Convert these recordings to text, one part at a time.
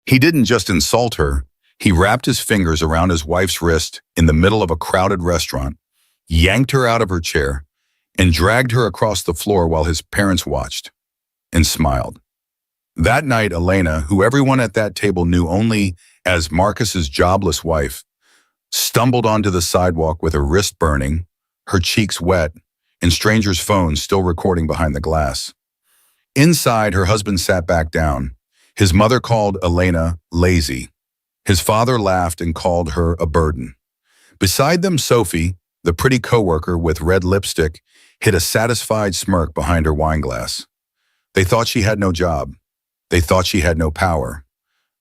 He didn't just insult her, he wrapped his fingers around his wife's wrist in the middle of a crowded restaurant, yanked her out of her chair, and dragged her across the floor while his parents watched and smiled. That night, Elena, who everyone at that table knew only as Marcus's jobless wife, stumbled onto the sidewalk with her wrist burning, her cheeks wet, and strangers' phones still recording behind the glass. Inside, her husband sat back down. His mother called Elena lazy. His father laughed and called her a burden. Beside them, Sophie, the pretty coworker with red lipstick, hid a satisfied smirk behind her wine glass. They thought she had no job. They thought she had no power.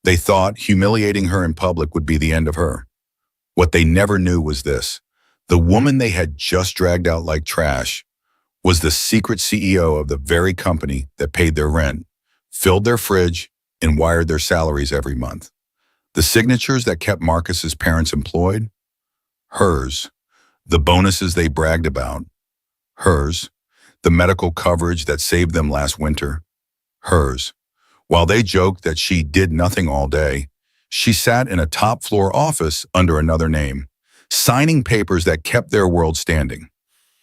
They thought humiliating her in public would be the end of her. What they never knew was this: the woman they had just dragged out like trash was the secret CEO of the very company that paid their rent, filled their fridge, and wired their salaries every month. The signatures that kept Marcus's parents employed? Hers. The bonuses they bragged about? Hers. The medical coverage that saved them last winter? Hers. While they joked that she did nothing all day, she sat in a top-floor office under another name, signing papers that kept their world standing.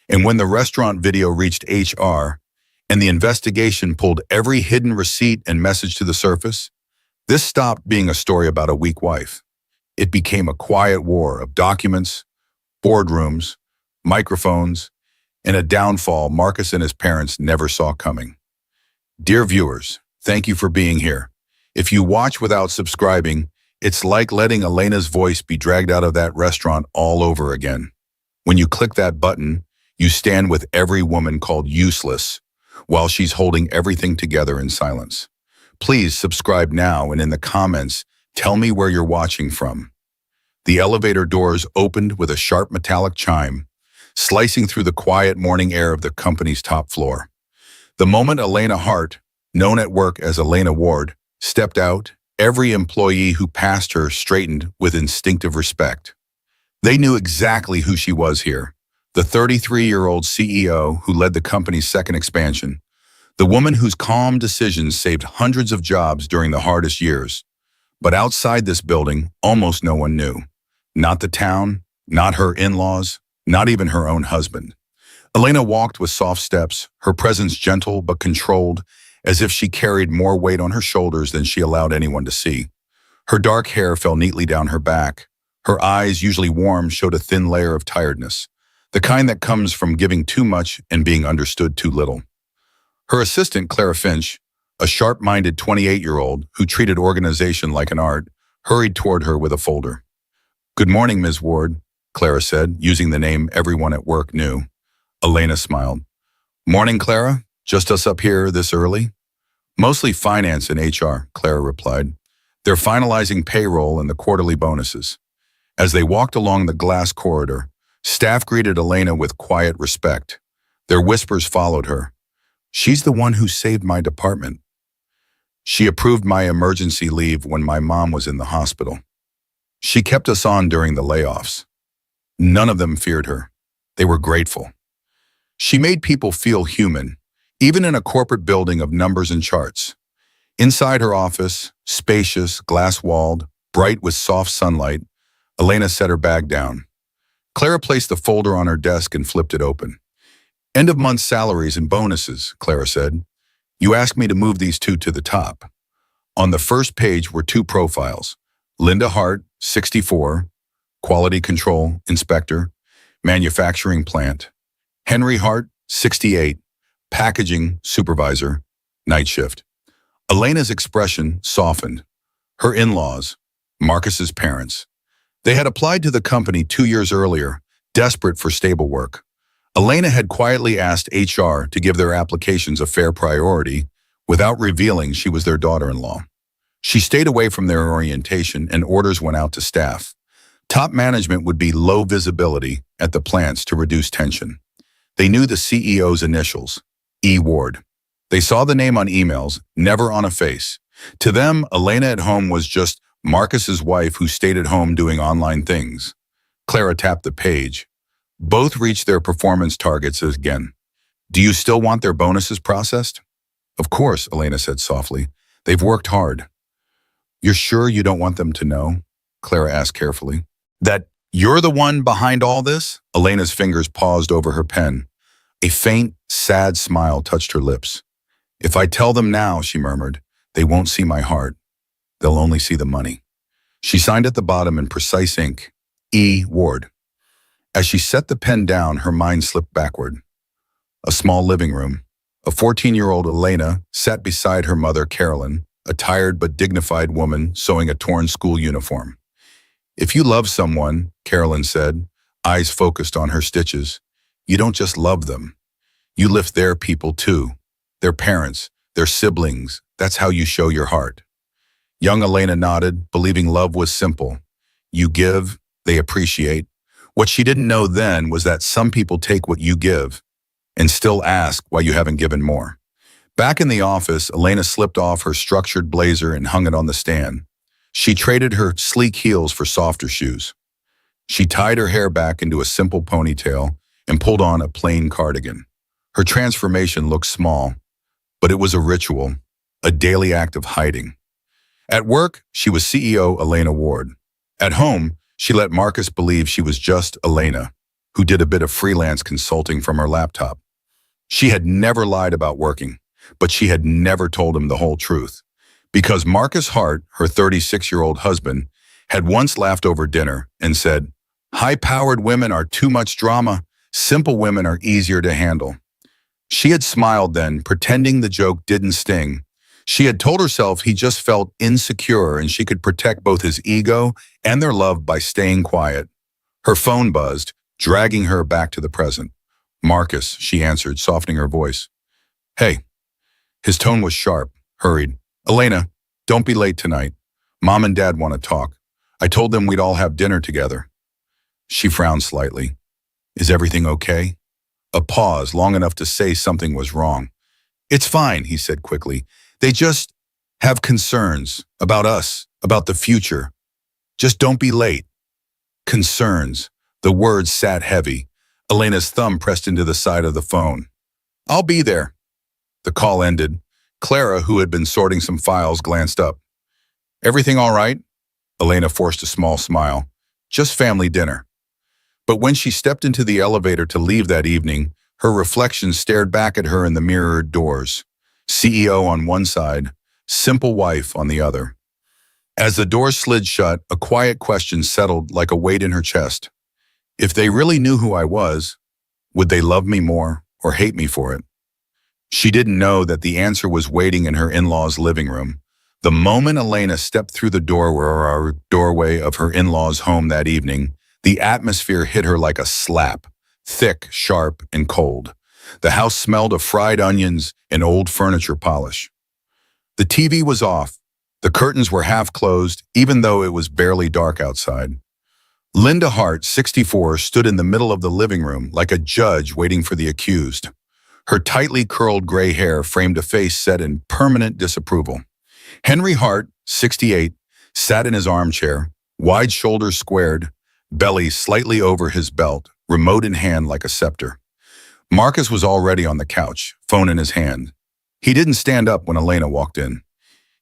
And when the restaurant video reached HR and the investigation pulled every hidden receipt and message to the surface, this stopped being a story about a weak wife. It became a quiet war of documents, boardrooms, microphones, and a downfall Marcus and his parents never saw coming. Dear viewers, thank you for being here. If you watch without subscribing, it's like letting Elena's voice be dragged out of that restaurant all over again. When you click that button, you stand with every woman called useless while she's holding everything together in silence. Please subscribe now, and in the comments, tell me where you're watching from. The elevator doors opened with a sharp metallic chime, slicing through the quiet morning air of the company's top floor. The moment Elena Hart, known at work as Elena Ward, stepped out, every employee who passed her straightened with instinctive respect. They knew exactly who she was here, the 33-year-old CEO who led the company's second expansion, the woman whose calm decisions saved hundreds of jobs during the hardest years. But outside this building, almost no one knew. Not the town, not her in-laws, not even her own husband. Elena walked with soft steps, her presence gentle but controlled, as if she carried more weight on her shoulders than she allowed anyone to see. Her dark hair fell neatly down her back. Her eyes, usually warm, showed a thin layer of tiredness, the kind that comes from giving too much and being understood too little. Her assistant, Clara Finch, a sharp-minded 28-year-old who treated organization like an art, hurried toward her with a folder. "Good morning, Ms. Ward," Clara said, using the name everyone at work knew. Elena smiled. "Morning, Clara. Just us up here this early?" "Mostly finance and HR," Clara replied. "They're finalizing payroll and the quarterly bonuses." As they walked along the glass corridor, staff greeted Elena with quiet respect. Their whispers followed her. "She's the one who saved my department. She approved my emergency leave when my mom was in the hospital. She kept us on during the layoffs." None of them feared her. They were grateful. She made people feel human, even in a corporate building of numbers and charts. Inside her office, spacious, glass-walled, bright with soft sunlight, Elena set her bag down. Clara placed the folder on her desk and flipped it open. "End-of-month salaries and bonuses," Clara said. "You asked me to move these two to the top." On the first page were two profiles: Linda Hart, 64, Quality Control Inspector, Manufacturing Plant; Henry Hart, 68, Packaging Supervisor, Night Shift. Elena's expression softened. Her in-laws, Marcus's parents. They had applied to the company 2 years earlier, desperate for stable work. Elena had quietly asked HR to give their applications a fair priority without revealing she was their daughter-in-law. She stayed away from their orientation, and orders went out to staff. Top management would be low visibility at the plants to reduce tension. They knew the CEO's initials, E. Ward. They saw the name on emails, never on a face. To them, Elena at home was just Marcus's wife who stayed at home doing online things. Clara tapped the page. Both reached their performance targets again. "Do you still want their bonuses processed?" "Of course," Elena said softly. "They've worked hard." You're sure you don't want them to know? Clara asked carefully. That you're the one behind all this? Elena's fingers paused over her pen. A faint, sad smile touched her lips. If I tell them now, she murmured, they won't see my heart. They'll only see the money. She signed at the bottom in precise ink, E. Ward. As she set the pen down, her mind slipped backward. A small living room. A 14-year-old Elena sat beside her mother, Carolyn, a tired but dignified woman sewing a torn school uniform. If you love someone, Carolyn said, eyes focused on her stitches, you don't just love them. You lift their people too. Their parents, their siblings. That's how you show your heart. Young Elena nodded, believing love was simple. You give, they appreciate. What she didn't know then was that some people take what you give and still ask why you haven't given more. Back in the office, Elena slipped off her structured blazer and hung it on the stand. She traded her sleek heels for softer shoes. She tied her hair back into a simple ponytail and pulled on a plain cardigan. Her transformation looked small, but it was a ritual, a daily act of hiding. At work, she was CEO Elena Ward. At home, she let Marcus believe she was just Elena, who did a bit of freelance consulting from her laptop. She had never lied about working, but she had never told him the whole truth. Because Marcus Hart, her 36-year-old husband, had once laughed over dinner and said, high-powered women are too much drama, simple women are easier to handle. She had smiled then, pretending the joke didn't sting. She had told herself he just felt insecure and she could protect both his ego and their love by staying quiet. Her phone buzzed, dragging her back to the present. Marcus, she answered, softening her voice. Hey. His tone was sharp, hurried. Elena, don't be late tonight. Mom and Dad want to talk. I told them we'd all have dinner together. She frowned slightly. Is everything okay? A pause, long enough to say something was wrong. It's fine, he said quickly. They just have concerns about us, about the future. Just don't be late. Concerns. The words sat heavy. Elena's thumb pressed into the side of the phone. I'll be there. The call ended. Clara, who had been sorting some files, glanced up. Everything all right? Elena forced a small smile. Just family dinner. But when she stepped into the elevator to leave that evening, her reflection stared back at her in the mirrored doors. CEO on one side, simple wife on the other. As the door slid shut, a quiet question settled like a weight in her chest. If they really knew who I was, would they love me more or hate me for it? She didn't know that the answer was waiting in her in-laws' living room. The moment Elena stepped through the doorway of her in-laws' home that evening, the atmosphere hit her like a slap, thick, sharp, and cold. The house smelled of fried onions and old furniture polish. The TV was off. The curtains were half closed, even though it was barely dark outside. Linda Hart, 64, stood in the middle of the living room like a judge waiting for the accused. Her tightly curled gray hair framed a face set in permanent disapproval. Henry Hart, 68, sat in his armchair, wide shoulders squared, belly slightly over his belt, remote in hand like a scepter. Marcus was already on the couch, phone in his hand. He didn't stand up when Elena walked in.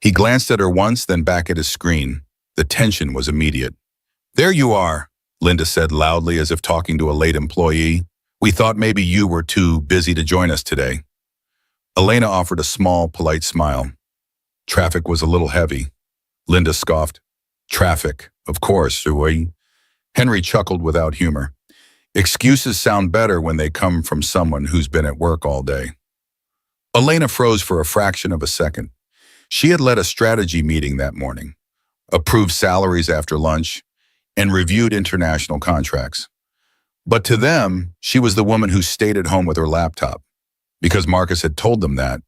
He glanced at her once, then back at his screen. The tension was immediate. There you are, Linda said loudly as if talking to a late employee. We thought maybe you were too busy to join us today. Elena offered a small, polite smile. Traffic was a little heavy. Linda scoffed. Traffic, of course, Henry chuckled without humor. Excuses sound better when they come from someone who's been at work all day. Elena froze for a fraction of a second. She had led a strategy meeting that morning, approved salaries after lunch, and reviewed international contracts. But to them, she was the woman who stayed at home with her laptop. Because Marcus had told them that,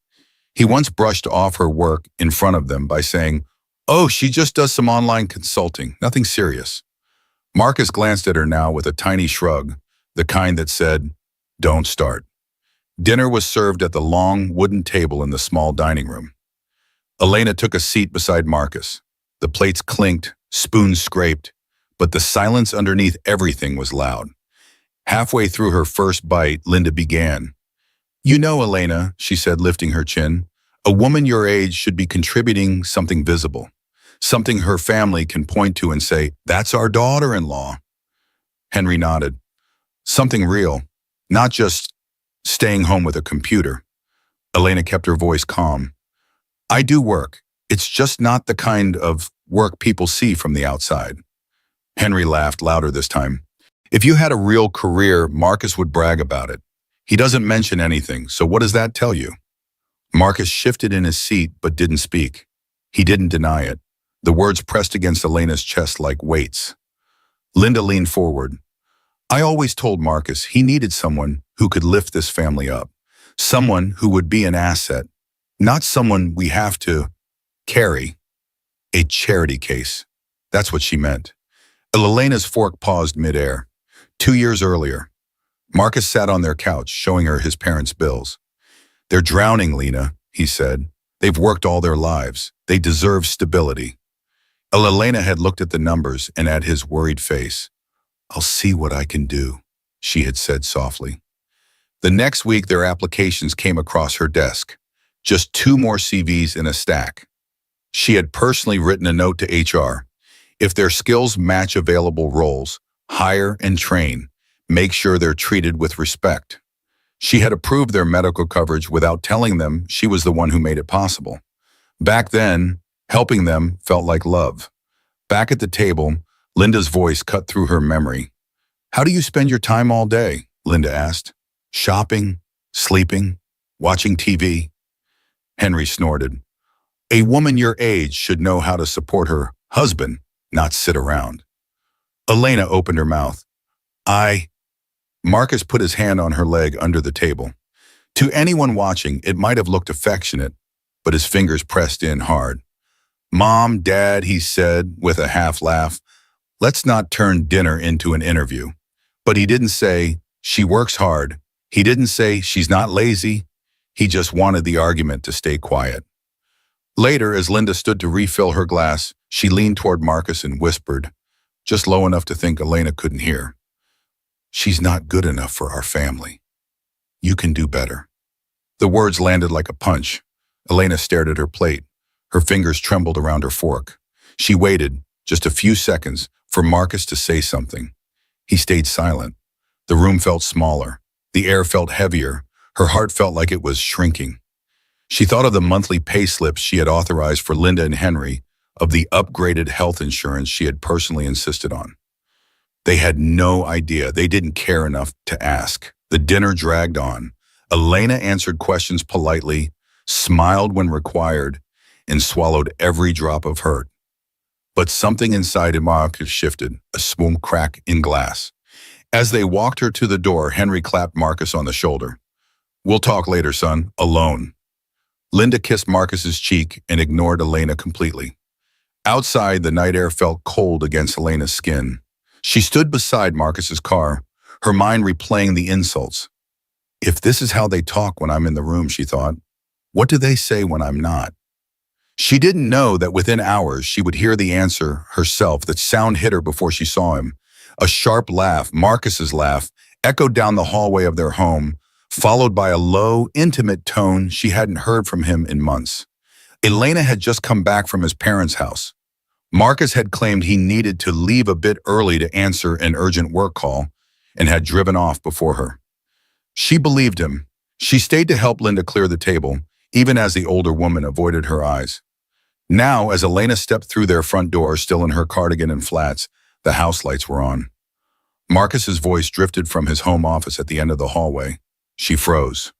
he once brushed off her work in front of them by saying, "Oh, she just does some online consulting, nothing serious." Marcus glanced at her now with a tiny shrug, the kind that said, "Don't start." Dinner was served at the long wooden table in the small dining room. Elena took a seat beside Marcus. The plates clinked, spoons scraped, but the silence underneath everything was loud. Halfway through her first bite, Linda began. "You know, Elena," she said, lifting her chin, "a woman your age should be contributing something visible, Something her family can point to and say, "That's our daughter-in-law." Henry nodded. Something real, not just staying home with a computer. Elena kept her voice calm. "I do work. It's just not the kind of work people see from the outside." Henry laughed louder this time. "If you had a real career, Marcus would brag about it. He doesn't mention anything, so what does that tell you?" Marcus shifted in his seat but didn't speak. He didn't deny it. The words pressed against Elena's chest like weights. Linda leaned forward. "I always told Marcus he needed someone who could lift this family up. Someone who would be an asset, not someone we have to carry. A charity case." That's what she meant. Elena's fork paused midair. 2 years earlier, Marcus sat on their couch, showing her his parents' bills. "They're drowning, Lena," he said. "They've worked all their lives. They deserve stability." Elena had looked at the numbers and at his worried face. "I'll see what I can do," she had said softly. The next week, their applications came across her desk. Just 2 more CVs in a stack. She had personally written a note to HR. If their skills match available roles, hire and train. Make sure they're treated with respect. She had approved their medical coverage without telling them she was the one who made it possible. Back then, helping them felt like love. Back at the table, Linda's voice cut through her memory. "How do you spend your time all day?" Linda asked. "Shopping, sleeping, watching TV?" Henry snorted. "A woman your age should know how to support her husband, not sit around." Elena opened her mouth. Marcus put his hand on her leg under the table. To anyone watching, it might have looked affectionate, but his fingers pressed in hard. "Mom, Dad," he said with a half laugh, "let's not turn dinner into an interview." But he didn't say, "She works hard." He didn't say, "She's not lazy." He just wanted the argument to stay quiet. Later, as Linda stood to refill her glass, she leaned toward Marcus and whispered, just low enough to think Elena couldn't hear, "She's not good enough for our family. You can do better." The words landed like a punch. Elena stared at her plate. Her fingers trembled around her fork. She waited, just a few seconds, for Marcus to say something. He stayed silent. The room felt smaller. The air felt heavier. Her heart felt like it was shrinking. She thought of the monthly pay slips she had authorized for Linda and Henry, of the upgraded health insurance she had personally insisted on. They had no idea. They didn't care enough to ask. The dinner dragged on. Elena answered questions politely, smiled when required, and swallowed every drop of hurt. But something inside Marcus shifted, a small crack in glass. As they walked her to the door, Henry clapped Marcus on the shoulder. "We'll talk later, son, alone." Linda kissed Marcus's cheek and ignored Elena completely. Outside, the night air felt cold against Elena's skin. She stood beside Marcus's car, her mind replaying the insults. "If this is how they talk when I'm in the room," she thought, "what do they say when I'm not?" She didn't know that within hours she would hear the answer herself. That sound hit her before she saw him. A sharp laugh, Marcus's laugh, echoed down the hallway of their home, followed by a low, intimate tone she hadn't heard from him in months. Elena had just come back from his parents' house. Marcus had claimed he needed to leave a bit early to answer an urgent work call and had driven off before her. She believed him. She stayed to help Linda clear the table, even as the older woman avoided her eyes. Now, as Elena stepped through their front door, still in her cardigan and flats, the house lights were on. Marcus's voice drifted from his home office at the end of the hallway. She froze.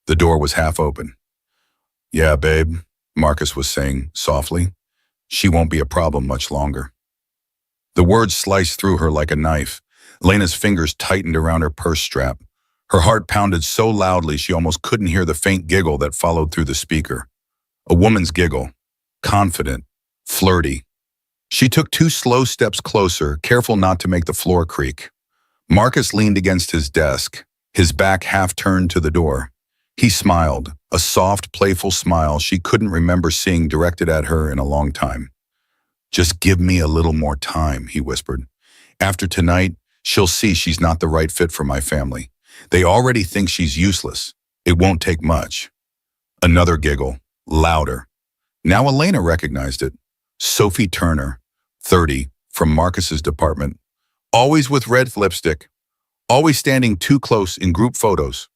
The door was half open. "Yeah, babe," Marcus was saying softly. "She won't be a problem much longer." The words sliced through her like a knife. Elena's fingers tightened around her purse strap. Her heart pounded so loudly she almost couldn't hear the faint giggle that followed through the speaker. A woman's giggle. Confident. Flirty. She took 2 slow steps closer, careful not to make the floor creak. Marcus leaned against his desk, his back half turned to the door. He smiled, a soft, playful smile she couldn't remember seeing directed at her in a long time. "Just give me a little more time," he whispered. "After tonight, she'll see she's not the right fit for my family. They already think she's useless. It won't take much." Another giggle, louder. Now Elena recognized it. Sophie Turner, 30, from Marcus's department. Always with red lipstick, always standing too close in group photos.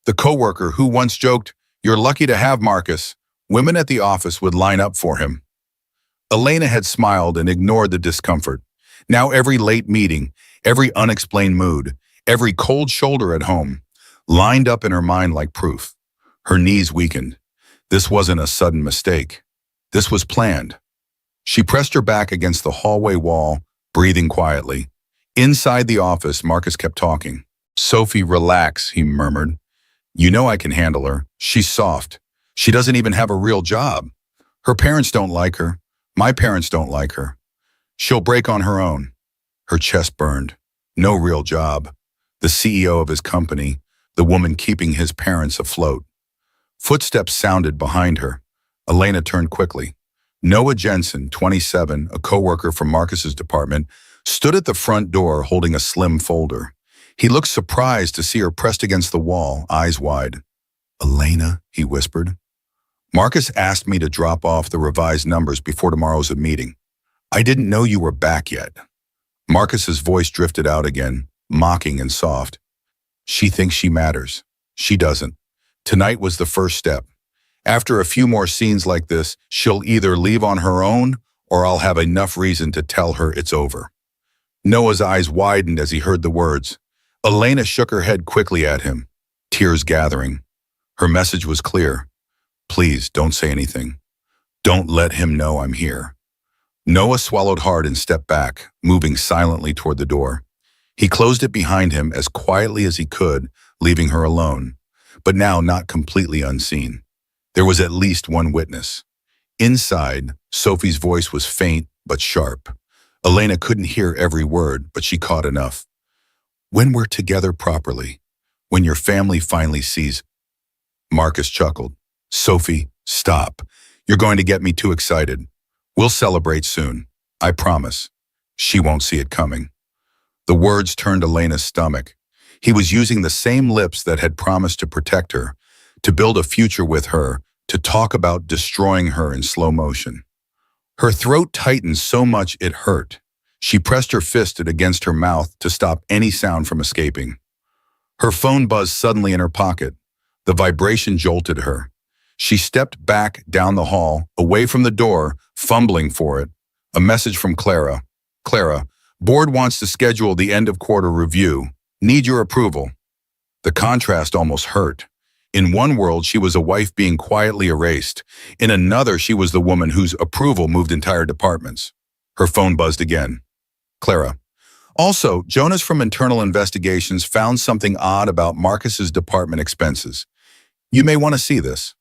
The coworker who once joked, "You're lucky to have Marcus." Women at the office would line up for him. Elena had smiled and ignored the discomfort. Now every late meeting, every unexplained mood, every cold shoulder at home, lined up in her mind like proof. Her knees weakened. This wasn't a sudden mistake. This was planned. She pressed her back against the hallway wall, breathing quietly. Inside the office, Marcus kept talking. "Sophie, relax," he murmured. "You know I can handle her. She's soft. She doesn't even have a real job. Her parents don't like her. My parents don't like her. She'll break on her own." Her chest burned. No real job. The CEO of his company, the woman keeping his parents afloat. Footsteps sounded behind her. Elena turned quickly. Noah Jensen, 27, a coworker from Marcus's department, stood at the front door holding a slim folder. He looked surprised to see her pressed against the wall, eyes wide. "Elena," he whispered. "Marcus asked me to drop off the revised numbers before tomorrow's meeting. I didn't know you were back yet." Marcus's voice drifted out again, mocking and soft. "She thinks she matters. She doesn't. Tonight was the first step. After a few more scenes like this, she'll either leave on her own or I'll have enough reason to tell her it's over." Noah's eyes widened as he heard the words. Elena shook her head quickly at him, tears gathering. Her message was clear. "Please, don't say anything. Don't let him know I'm here." Noah swallowed hard and stepped back, moving silently toward the door. He closed it behind him as quietly as he could, leaving her alone, but now not completely unseen. There was at least one witness. Inside, Sophie's voice was faint but sharp. Elena couldn't hear every word, but she caught enough. "When we're together properly, when your family finally sees..." Marcus chuckled. "Sophie, stop. You're going to get me too excited. We'll celebrate soon. I promise." She won't see it coming. The words turned Elena's stomach. He was using the same lips that had promised to protect her, to build a future with her, to talk about destroying her in slow motion. Her throat tightened so much it hurt. She pressed her fist against her mouth to stop any sound from escaping. Her phone buzzed suddenly in her pocket. The vibration jolted her. She stepped back down the hall, away from the door, fumbling for it. A message from Clara. "Clara, board wants to schedule the end-of-quarter review. Need your approval." The contrast almost hurt. In one world, she was a wife being quietly erased. In another, she was the woman whose approval moved entire departments. Her phone buzzed again. "Clara. Also, Jonas from Internal Investigations found something odd about Marcus's department expenses. You may want to see this."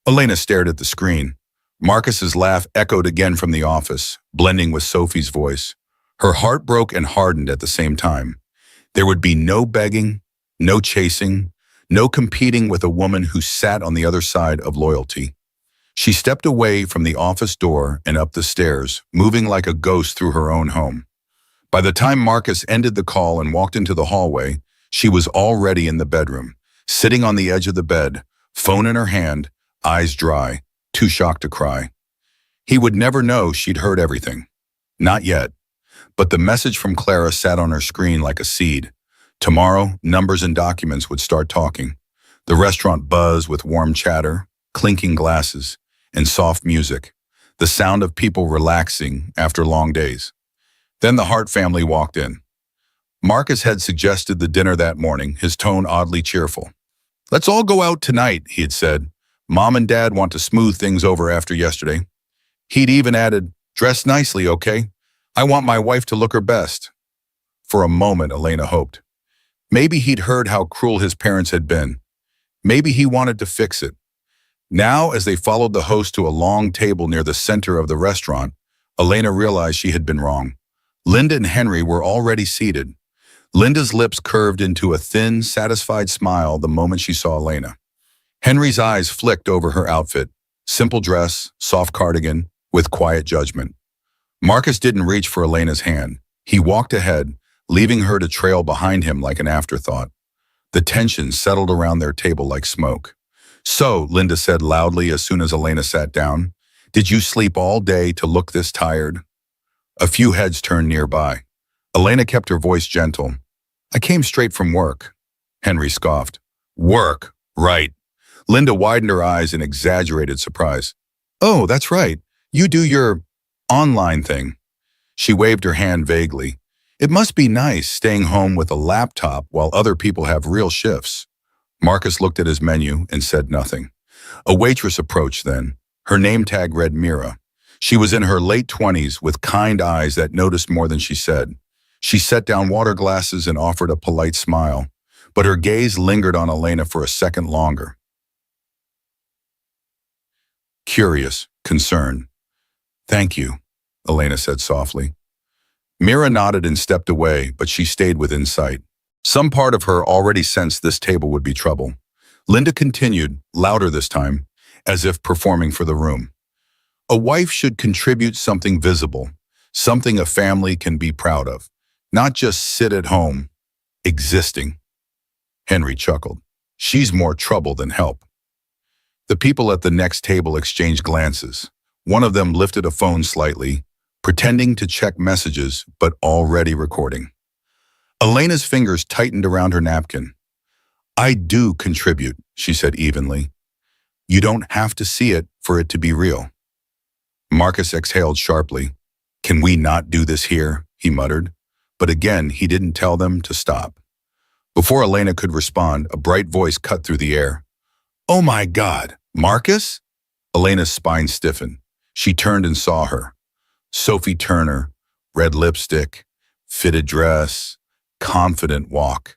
Elena stared at the screen. Marcus's laugh echoed again from the office, blending with Sophie's voice. Her heart broke and hardened at the same time. There would be no begging, no chasing, no competing with a woman who sat on the other side of loyalty. She stepped away from the office door and up the stairs, moving like a ghost through her own home. By the time Marcus ended the call and walked into the hallway, she was already in the bedroom, sitting on the edge of the bed, phone in her hand, eyes dry, too shocked to cry. He would never know she'd heard everything. Not yet. But the message from Clara sat on her screen like a seed. Tomorrow, numbers and documents would start talking. The restaurant buzzed with warm chatter, clinking glasses, and soft music, the sound of people relaxing after long days. Then the Hart family walked in. Marcus had suggested the dinner that morning, his tone oddly cheerful. "Let's all go out tonight," he had said. "Mom and Dad want to smooth things over after yesterday." He'd even added, "Dress nicely, okay? I want my wife to look her best." For a moment, Elena hoped. Maybe he'd heard how cruel his parents had been. Maybe he wanted to fix it. Now, as they followed the host to a long table near the center of the restaurant, Elena realized she had been wrong. Linda and Henry were already seated. Linda's lips curved into a thin, satisfied smile the moment she saw Elena. Henry's eyes flicked over her outfit, simple dress, soft cardigan, with quiet judgment. Marcus didn't reach for Elena's hand. He walked ahead, leaving her to trail behind him like an afterthought. The tension settled around their table like smoke. "So," Linda said loudly as soon as Elena sat down, Did you sleep all day to look this tired? A few heads turned nearby. Elena kept her voice gentle. I came straight from work. Henry scoffed. Work, right. Linda widened her eyes in exaggerated surprise. Oh, that's right. You do your online thing. She waved her hand vaguely. It must be nice staying home with a laptop while other people have real shifts. Marcus looked at his menu and said nothing. A waitress approached then. Her name tag read Mira. She was in her late 20s with kind eyes that noticed more than she said. She set down water glasses and offered a polite smile, but her gaze lingered on Elena for a second longer. Curious, concerned. Thank you, Elena said softly. Mira nodded and stepped away, but she stayed within sight. Some part of her already sensed this table would be trouble. Linda continued, louder this time, as if performing for the room. A wife should contribute something visible, something a family can be proud of, not just sit at home, existing. Henry chuckled. She's more trouble than help. The people at the next table exchanged glances. One of them lifted a phone slightly, pretending to check messages, but already recording. Elena's fingers tightened around her napkin. I do contribute, she said evenly. You don't have to see it for it to be real. Marcus exhaled sharply. Can we not do this here? He muttered. But again, he didn't tell them to stop. Before Elena could respond, a bright voice cut through the air. Oh my God, Marcus? Elena's spine stiffened. She turned and saw her. Sophie Turner, red lipstick, fitted dress, confident walk.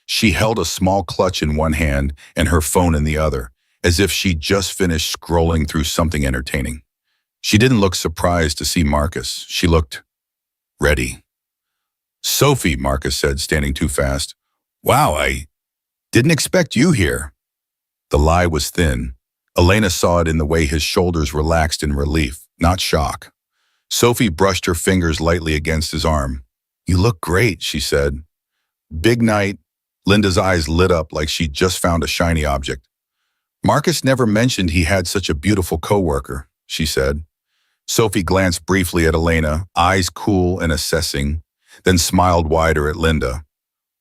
She held a small clutch in one hand and her phone in the other, as if she'd just finished scrolling through something entertaining. She didn't look surprised to see Marcus. She looked ready. Sophie, Marcus said, standing too fast. Wow, I didn't expect you here. The lie was thin. Elena saw it in the way his shoulders relaxed in relief, not shock. Sophie brushed her fingers lightly against his arm. You look great, she said. Big night. Linda's eyes lit up like she'd just found a shiny object. Marcus never mentioned he had such a beautiful coworker, she said. Sophie glanced briefly at Elena, eyes cool and assessing, then smiled wider at Linda.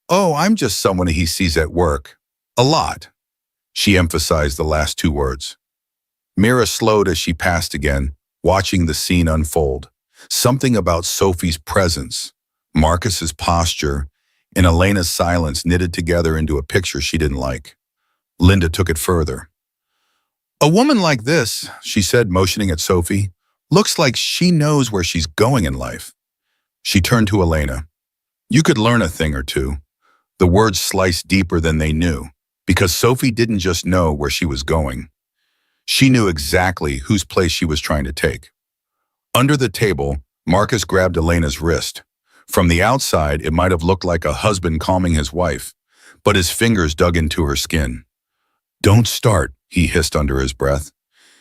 Oh, I'm just someone he sees at work. A lot. She emphasized the last two words. Mira slowed as she passed again, watching the scene unfold. Something about Sophie's presence, Marcus's posture, and Elena's silence knitted together into a picture she didn't like. Linda took it further. A woman like this, she said, motioning at Sophie, looks like she knows where she's going in life. She turned to Elena. You could learn a thing or two. The words sliced deeper than they knew, because Sophie didn't just know where she was going. She knew exactly whose place she was trying to take. Under the table, Marcus grabbed Elena's wrist. From the outside, it might have looked like a husband calming his wife, but his fingers dug into her skin. Don't start, he hissed under his breath.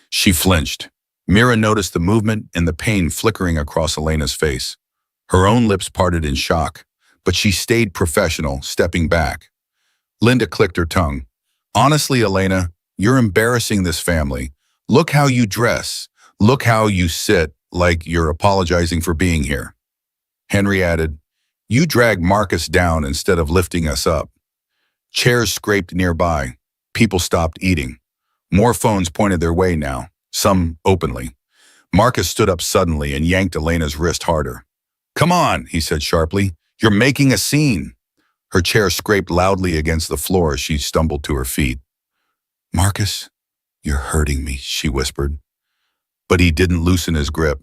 She flinched. Mira noticed the movement and the pain flickering across Elena's face. Her own lips parted in shock, but she stayed professional, stepping back. Linda clicked her tongue. Honestly, Elena, you're embarrassing this family. Look how you dress. Look how you sit, like you're apologizing for being here. Henry added, you drag Marcus down instead of lifting us up. Chairs scraped nearby. People stopped eating. More phones pointed their way now, some openly. Marcus stood up suddenly and yanked Elena's wrist harder. Come on, he said sharply. You're making a scene. Her chair scraped loudly against the floor as she stumbled to her feet. Marcus, you're hurting me, she whispered. But he didn't loosen his grip.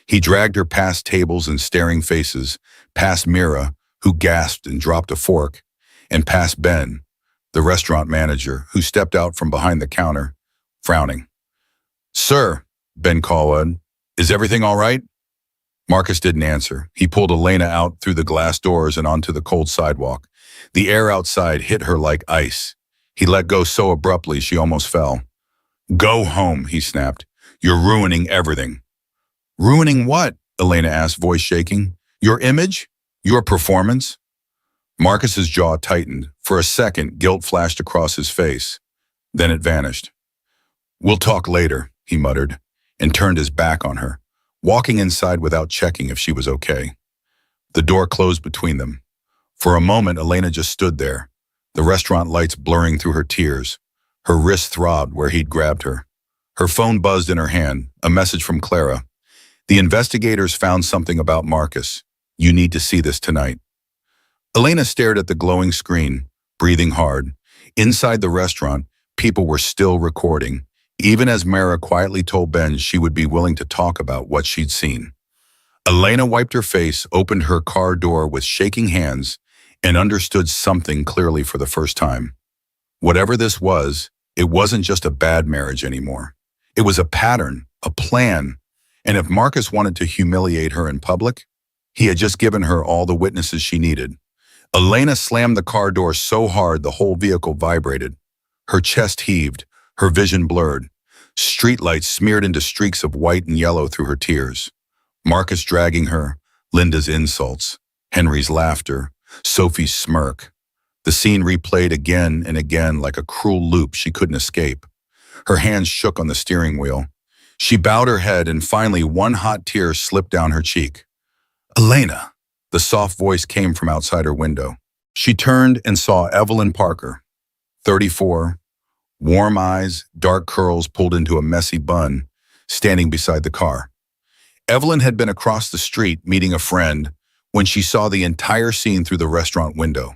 He dragged her past tables and staring faces, past Mira, who gasped and dropped a fork, and past Ben, the restaurant manager, who stepped out from behind the counter, frowning. Sir, Ben called, is everything all right? Marcus didn't answer. He pulled Elena out through the glass doors and onto the cold sidewalk. The air outside hit her like ice. He let go so abruptly she almost fell. Go home, he snapped. You're ruining everything. Ruining what? Elena asked, voice shaking. Your image? Your performance? Marcus's jaw tightened. For a second, guilt flashed across his face. Then it vanished. We'll talk later, he muttered. and turned his back on her, walking inside without checking if she was okay. The door closed between them. For a moment, Elena just stood there, the restaurant lights blurring through her tears. Her wrist throbbed where he'd grabbed her. Her phone buzzed in her hand, a message from Clara. The investigators found something about Marcus. You need to see this tonight. Elena stared at the glowing screen, breathing hard. Inside the restaurant, people were still recording, even as Mara quietly told Ben she would be willing to talk about what she'd seen. Elena wiped her face, opened her car door with shaking hands, and understood something clearly for the first time. Whatever this was, it wasn't just a bad marriage anymore. It was a pattern, a plan, and if Marcus wanted to humiliate her in public, he had just given her all the witnesses she needed. Elena slammed the car door so hard the whole vehicle vibrated. Her chest heaved, her vision blurred. Streetlights smeared into streaks of white and yellow through her tears. Marcus dragging her, Linda's insults, Henry's laughter, Sophie's smirk. The scene replayed again and again like a cruel loop she couldn't escape. Her hands shook on the steering wheel. She bowed her head and finally one hot tear slipped down her cheek. Elena, the soft voice came from outside her window. She turned and saw Evelyn Parker, 34, warm eyes, dark curls pulled into a messy bun, standing beside the car. Evelyn had been across the street meeting a friend when she saw the entire scene through the restaurant window.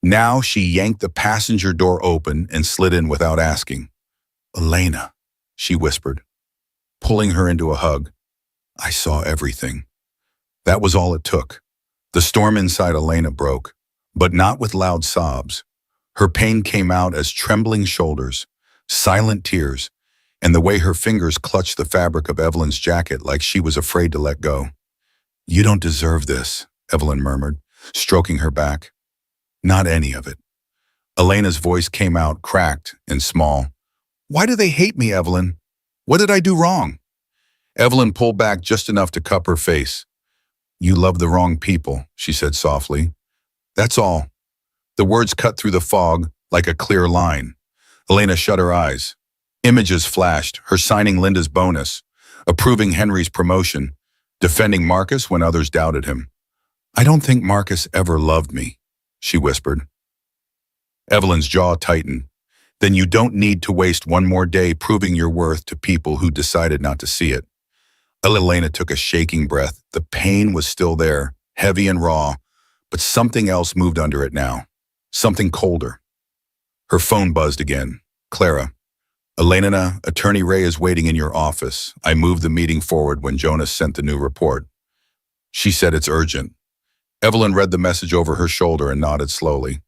Now she yanked the passenger door open and slid in without asking. Elena, she whispered, pulling her into a hug. I saw everything. That was all it took. The storm inside Elena broke, but not with loud sobs. Her pain came out as trembling shoulders, silent tears, and the way her fingers clutched the fabric of Evelyn's jacket like she was afraid to let go. You don't deserve this, Evelyn murmured, stroking her back. Not any of it. Elena's voice came out cracked and small. Why do they hate me, Evelyn? What did I do wrong? Evelyn pulled back just enough to cup her face. You love the wrong people, she said softly. That's all. The words cut through the fog like a clear line. Elena shut her eyes. Images flashed, her signing Linda's bonus, approving Henry's promotion, defending Marcus when others doubted him. I don't think Marcus ever loved me, she whispered. Evelyn's jaw tightened. Then you don't need to waste one more day proving your worth to people who decided not to see it. Elena took a shaking breath. The pain was still there, heavy and raw, but something else moved under it now. Something colder. Her phone buzzed again. Clara. Elena, Attorney Ray is waiting in your office. I moved the meeting forward when Jonas sent the new report. She said it's urgent. Evelyn read the message over her shoulder and nodded slowly.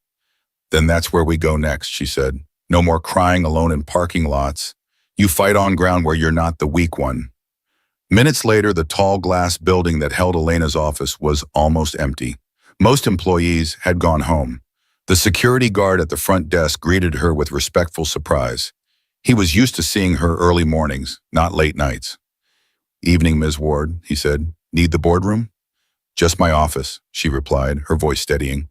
Then that's where we go next, she said. No more crying alone in parking lots. You fight on ground where you're not the weak one. Minutes later, the tall glass building that held Elena's office was almost empty. Most employees had gone home. The security guard at the front desk greeted her with respectful surprise. He was used to seeing her early mornings, not late nights. Evening, Ms. Ward, he said. Need the boardroom? Just my office, she replied, her voice steadying.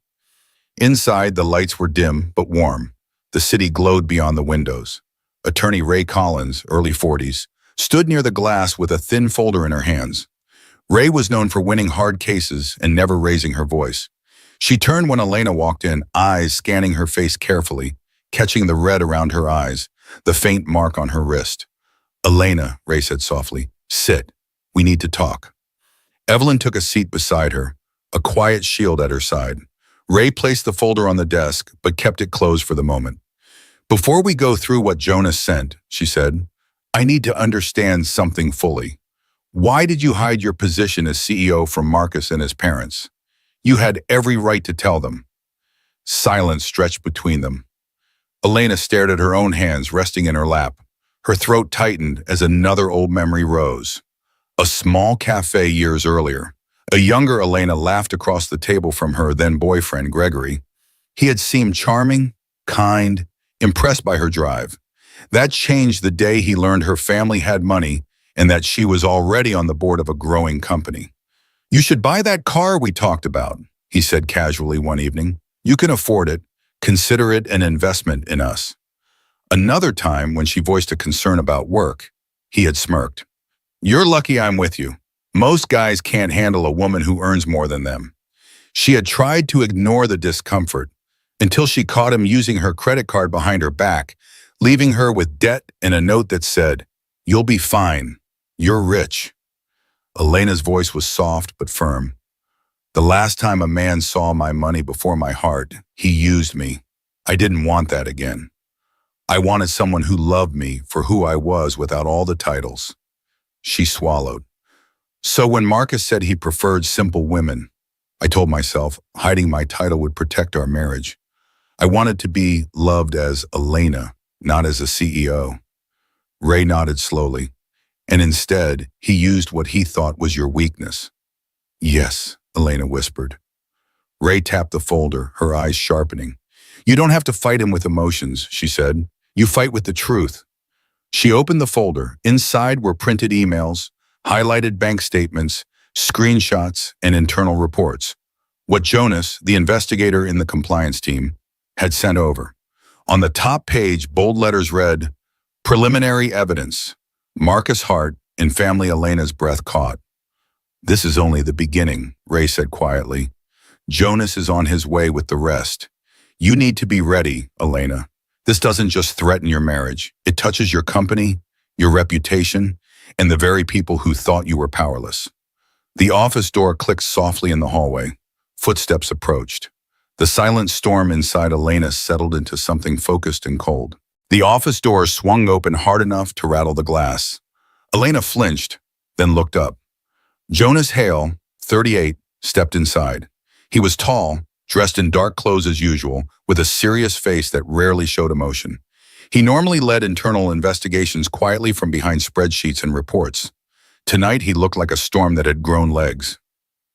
Inside, the lights were dim but warm. The city glowed beyond the windows. Attorney Ray Collins, early 40s, stood near the glass with a thin folder in her hands. Ray was known for winning hard cases and never raising her voice. She turned when Elena walked in, eyes scanning her face carefully, catching the red around her eyes, the faint mark on her wrist. Elena, Ray said softly, sit. We need to talk. Evelyn took a seat beside her, a quiet shield at her side. Ray placed the folder on the desk, but kept it closed for the moment. Before we go through what Jonas sent, she said, I need to understand something fully. Why did you hide your position as CEO from Marcus and his parents? You had every right to tell them. Silence stretched between them. Elena stared at her own hands resting in her lap. Her throat tightened as another old memory rose. A small cafe years earlier. A younger Elena laughed across the table from her then boyfriend, Gregory. He had seemed charming, kind, impressed by her drive. That changed the day he learned her family had money and that she was already on the board of a growing company. You should buy that car we talked about, he said casually one evening. You can afford it. Consider it an investment in us. Another time, when she voiced a concern about work, he had smirked. You're lucky I'm with you. Most guys can't handle a woman who earns more than them. She had tried to ignore the discomfort until she caught him using her credit card behind her back, leaving her with debt and a note that said, "You'll be fine. You're rich." Elena's voice was soft but firm. "The last time a man saw my money before my heart, he used me. I didn't want that again. I wanted someone who loved me for who I was without all the titles." She swallowed. So when Marcus said he preferred simple women, I told myself hiding my title would protect our marriage. I wanted to be loved as Elena, not as a CEO. Ray nodded slowly, and instead, he used what he thought was your weakness. "Yes," Elena whispered. Ray tapped the folder, her eyes sharpening. "You don't have to fight him with emotions," she said. "You fight with the truth." She opened the folder. Inside were printed emails, highlighted bank statements, screenshots, and internal reports. What Jonas, the investigator in the compliance team, had sent over. On the top page, bold letters read, "Preliminary evidence. Marcus Hart and family." Elena's breath caught. "This is only the beginning," Ray said quietly. "Jonas is on his way with the rest. You need to be ready, Elena. This doesn't just threaten your marriage. It touches your company, your reputation, and the very people who thought you were powerless." The office door clicked softly in the hallway. Footsteps approached. The silent storm inside Elena settled into something focused and cold. The office door swung open hard enough to rattle the glass. Elena flinched, then looked up. Jonas Hale, 38, stepped inside. He was tall, dressed in dark clothes as usual, with a serious face that rarely showed emotion. He normally led internal investigations quietly from behind spreadsheets and reports. Tonight he looked like a storm that had grown legs.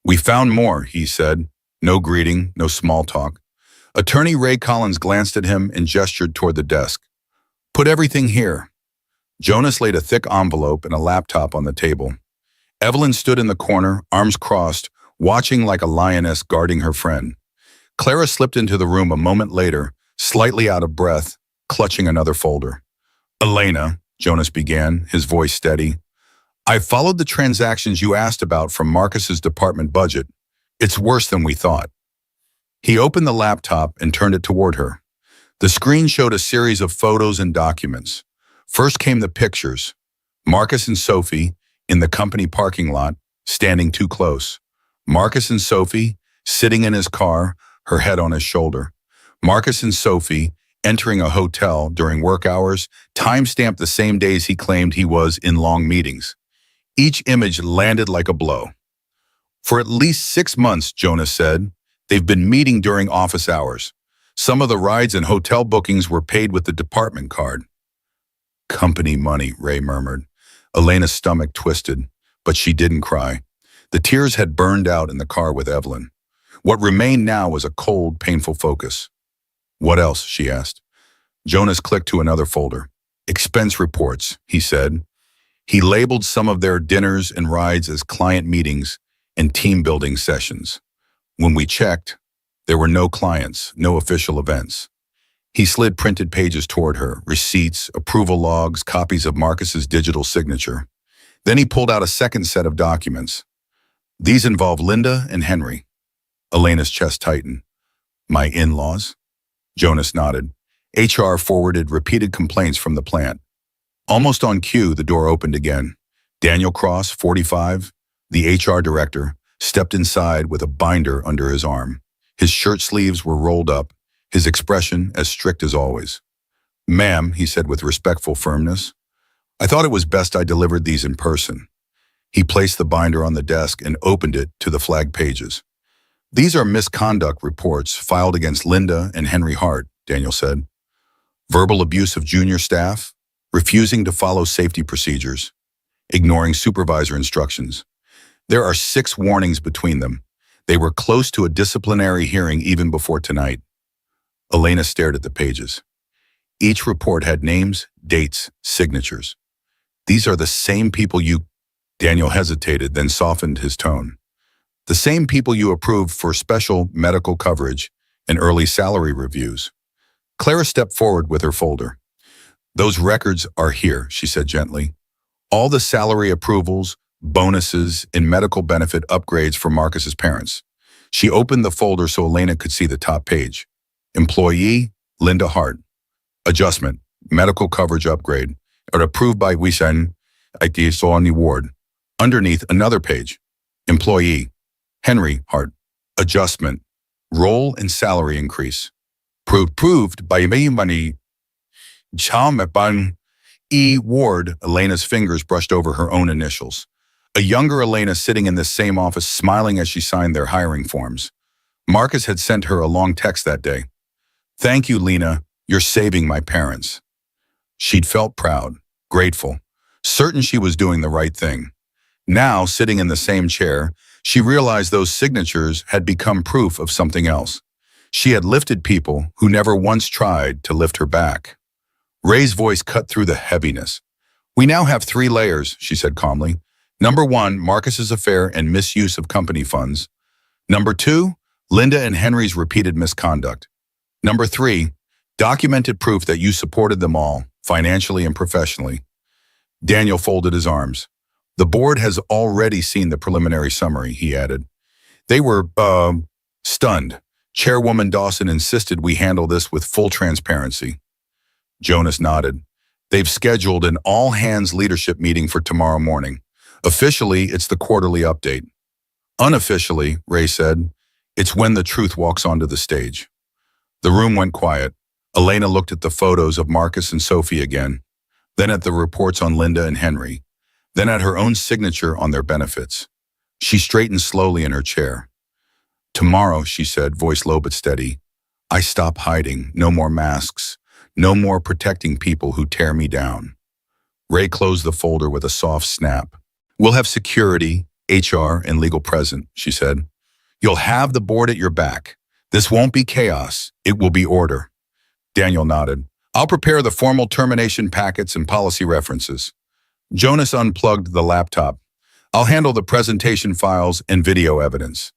"We found more," he said. No greeting, no small talk. Attorney Ray Collins glanced at him and gestured toward the desk. "Put everything here." Jonas laid a thick envelope and a laptop on the table. Evelyn stood in the corner, arms crossed, watching like a lioness guarding her friend. Clara slipped into the room a moment later, slightly out of breath, clutching another folder. "Elena," Jonas began, his voice steady, "I followed the transactions you asked about from Marcus's department budget. It's worse than we thought." He opened the laptop and turned it toward her. The screen showed a series of photos and documents. First came the pictures. Marcus and Sophie in the company parking lot, standing too close. Marcus and Sophie sitting in his car, her head on his shoulder. Marcus and Sophie entering a hotel during work hours, time-stamped the same days he claimed he was in long meetings. Each image landed like a blow. "For at least 6 months, Jonas said, they've been meeting during office hours. Some of the rides and hotel bookings were paid with the department card." "Company money," Ray murmured. Elena's stomach twisted, but she didn't cry. The tears had burned out in the car with Evelyn. What remained now was a cold, painful focus. "What else?" she asked. Jonas clicked to another folder. "Expense reports," he said. He labeled some of their dinners and rides as client meetings and team-building sessions. When we checked, there were no clients, no official events. He slid printed pages toward her, receipts, approval logs, copies of Marcus's digital signature. Then he pulled out a second set of documents. These involved Linda and Henry. Elena's chest tightened. "My in-laws?" Jonas nodded. HR forwarded repeated complaints from the plant. Almost on cue, the door opened again. Daniel Cross, 45, the HR director, stepped inside with a binder under his arm. His shirt sleeves were rolled up, his expression as strict as always. "Ma'am," he said with respectful firmness, "I thought it was best I delivered these in person." He placed the binder on the desk and opened it to the flagged pages. "These are misconduct reports filed against Linda and Henry Hart," Daniel said. "Verbal abuse of junior staff, refusing to follow safety procedures, ignoring supervisor instructions. There are 6 warnings between them. They were close to a disciplinary hearing even before tonight." Elena stared at the pages. Each report had names, dates, signatures. "These are the same people you—" Daniel hesitated, then softened his tone. "The same people you approved for special medical coverage and early salary reviews." Clara stepped forward with her folder. "Those records are here," she said gently. All the salary approvals, bonuses, and medical benefit upgrades for Marcus's parents. She opened the folder so Elena could see the top page. Employee, Linda Hart. Adjustment, medical coverage upgrade, or approved by Wisan IT Sony Ward. Underneath, another page. Employee, Henry Hart. Adjustment, role and salary increase. Proved by Money Chalmepan E. Ward. Elena's fingers brushed over her own initials. A younger Elena sitting in the same office smiling as she signed their hiring forms. Marcus had sent her a long text that day. Thank you, Lena. You're saving my parents. She'd felt proud, grateful, certain she was doing the right thing. Now, sitting in the same chair, she realized those signatures had become proof of something else. She had lifted people who never once tried to lift her back. Ray's voice cut through the heaviness. We now have 3 layers, she said calmly. Number 1, Marcus's affair and misuse of company funds. Number 2, Linda and Henry's repeated misconduct. Number 3, documented proof that you supported them all, financially and professionally. Daniel folded his arms. The board has already seen the preliminary summary, he added. They were, stunned. Chairwoman Dawson insisted we handle this with full transparency. Jonas nodded. They've scheduled an all-hands leadership meeting for tomorrow morning. Officially, it's the quarterly update. Unofficially, Ray said, it's when the truth walks onto the stage. The room went quiet. Elena looked at the photos of Marcus and Sophie again, then at the reports on Linda and Henry, then at her own signature on their benefits. She straightened slowly in her chair. Tomorrow, she said, voice low but steady, I stop hiding, no more masks, no more protecting people who tear me down. Ray closed the folder with a soft snap. We'll have security, HR, and legal present, she said. You'll have the board at your back. This won't be chaos, it will be order. Daniel nodded. I'll prepare the formal termination packets and policy references. Jonas unplugged the laptop. I'll handle the presentation files and video evidence.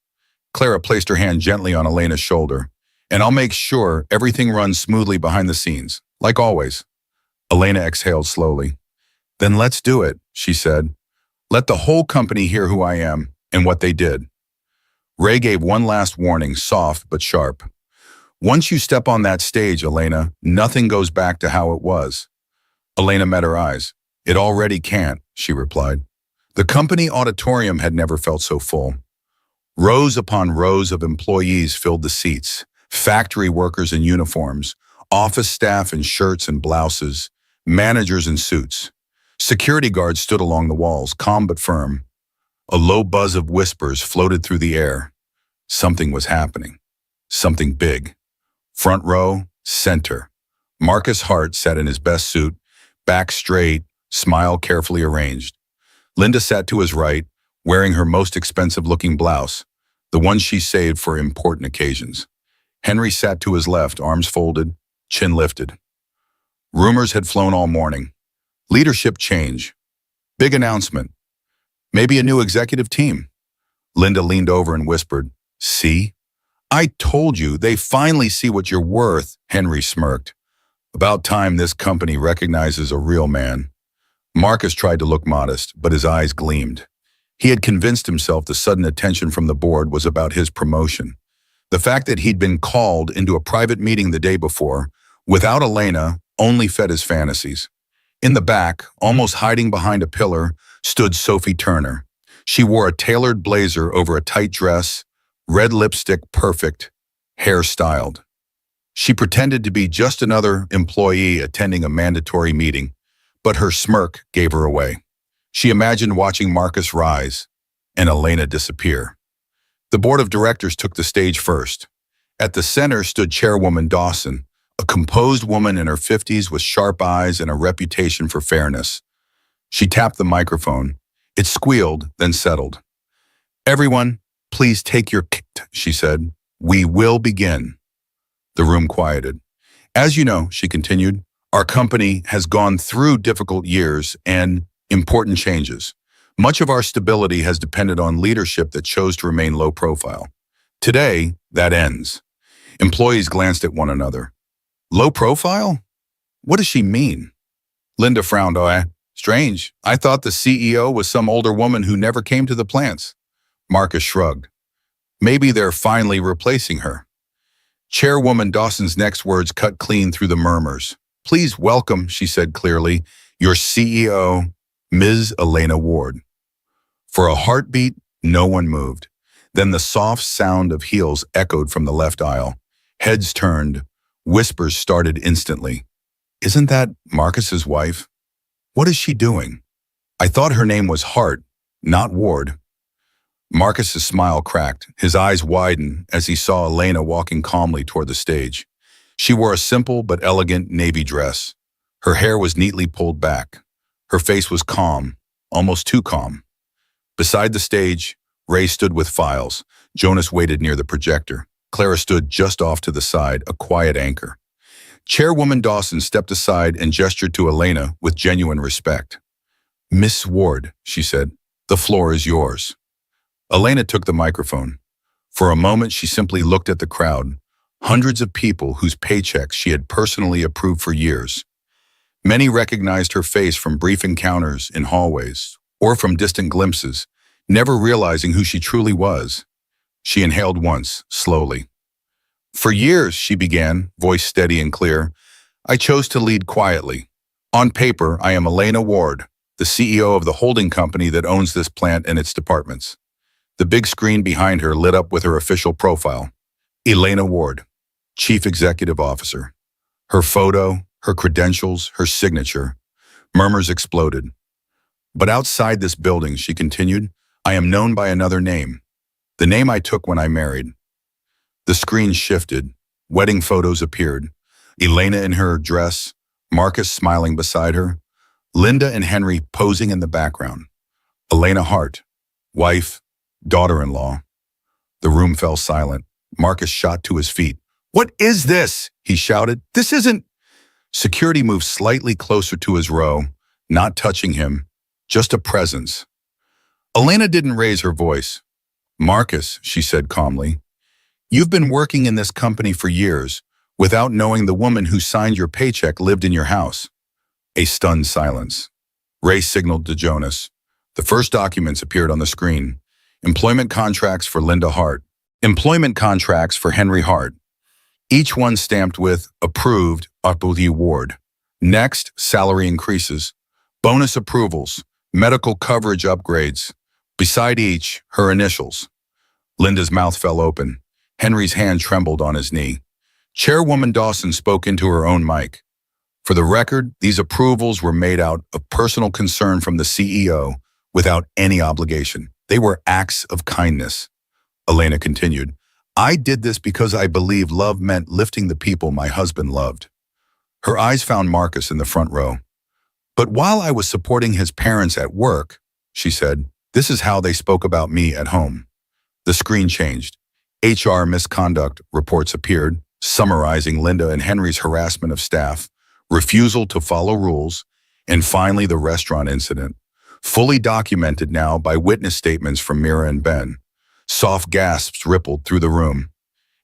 Clara placed her hand gently on Elena's shoulder. And I'll make sure everything runs smoothly behind the scenes, like always. Elena exhaled slowly. Then let's do it, she said. Let the whole company hear who I am and what they did. Ray gave one last warning, soft but sharp. Once you step on that stage, Elena, nothing goes back to how it was. Elena met her eyes. It already can't, she replied. The company auditorium had never felt so full. Rows upon rows of employees filled the seats, factory workers in uniforms, office staff in shirts and blouses, managers in suits. Security guards stood along the walls, calm but firm. A low buzz of whispers floated through the air. Something was happening. Something big. Front row, center. Marcus Hart sat in his best suit, back straight, smile carefully arranged. Linda sat to his right, wearing her most expensive-looking blouse, the one she saved for important occasions. Henry sat to his left, arms folded, chin lifted. Rumors had flown all morning. Leadership change. Big announcement. Maybe a new executive team. Linda leaned over and whispered, See? I told you, they finally see what you're worth, Henry smirked. About time this company recognizes a real man. Marcus tried to look modest, but his eyes gleamed. He had convinced himself the sudden attention from the board was about his promotion. The fact that he'd been called into a private meeting the day before, without Elena, only fed his fantasies. In the back, almost hiding behind a pillar, stood Sophie Turner. She wore a tailored blazer over a tight dress, red lipstick perfect, hair styled. She pretended to be just another employee attending a mandatory meeting, but her smirk gave her away. She imagined watching Marcus rise and Elena disappear. The board of directors took the stage first. At the center stood Chairwoman Dawson, a composed woman in her 50s with sharp eyes and a reputation for fairness. She tapped the microphone. It squealed, then settled. Everyone, please take your seat, she said. We will begin. The room quieted. As you know, she continued, our company has gone through difficult years and important changes. Much of our stability has depended on leadership that chose to remain low profile. Today, that ends. Employees glanced at one another. Low profile? What does she mean? Linda frowned. Strange. I thought the CEO was some older woman who never came to the plants. Marcus shrugged. Maybe they're finally replacing her. Chairwoman Dawson's next words cut clean through the murmurs. Please welcome, she said clearly, your CEO, Ms. Elena Ward. For a heartbeat, no one moved. Then the soft sound of heels echoed from the left aisle. Heads turned. Whispers started instantly. Isn't that Marcus's wife? What is she doing? I thought her name was Hart, not Ward. Marcus's smile cracked. His eyes widened as he saw Elena walking calmly toward the stage. She wore a simple but elegant navy dress. Her hair was neatly pulled back. Her face was calm, almost too calm. Beside the stage, Ray stood with files. Jonas waited near the projector. Clara stood just off to the side, a quiet anchor. Chairwoman Dawson stepped aside and gestured to Elena with genuine respect. Miss Ward, she said, the floor is yours. Elena took the microphone. For a moment, she simply looked at the crowd, hundreds of people whose paychecks she had personally approved for years. Many recognized her face from brief encounters in hallways or from distant glimpses, never realizing who she truly was. She inhaled once, slowly. For years, she began, voice steady and clear, I chose to lead quietly. On paper, I am Elena Ward, the CEO of the holding company that owns this plant and its departments. The big screen behind her lit up with her official profile. Elena Ward, Chief Executive Officer. Her photo, her credentials, her signature. Murmurs exploded. But outside this building, she continued, I am known by another name. The name I took when I married. The screen shifted. Wedding photos appeared. Elena in her dress, Marcus smiling beside her, Linda and Henry posing in the background. Elena Hart, wife, daughter-in-law. The room fell silent. Marcus shot to his feet. What is this? He shouted. This isn't... Security moved slightly closer to his row, not touching him, just a presence. Elena didn't raise her voice. Marcus, she said calmly, you've been working in this company for years without knowing the woman who signed your paycheck lived in your house. A stunned silence. Ray signaled to Jonas. The first documents appeared on the screen. Employment contracts for Linda Hart. Employment contracts for Henry Hart. Each one stamped with approved Approved Ward. Next, salary increases, bonus approvals, medical coverage upgrades. Beside each, her initials. Linda's mouth fell open. Henry's hand trembled on his knee. Chairwoman Dawson spoke into her own mic. For the record, these approvals were made out of personal concern from the CEO without any obligation. They were acts of kindness. Elena continued, I did this because I believe love meant lifting the people my husband loved. Her eyes found Marcus in the front row. But while I was supporting his parents at work, she said, this is how they spoke about me at home. The screen changed. HR misconduct reports appeared, summarizing Linda and Henry's harassment of staff, refusal to follow rules, and finally the restaurant incident, fully documented now by witness statements from Mira and Ben. Soft gasps rippled through the room.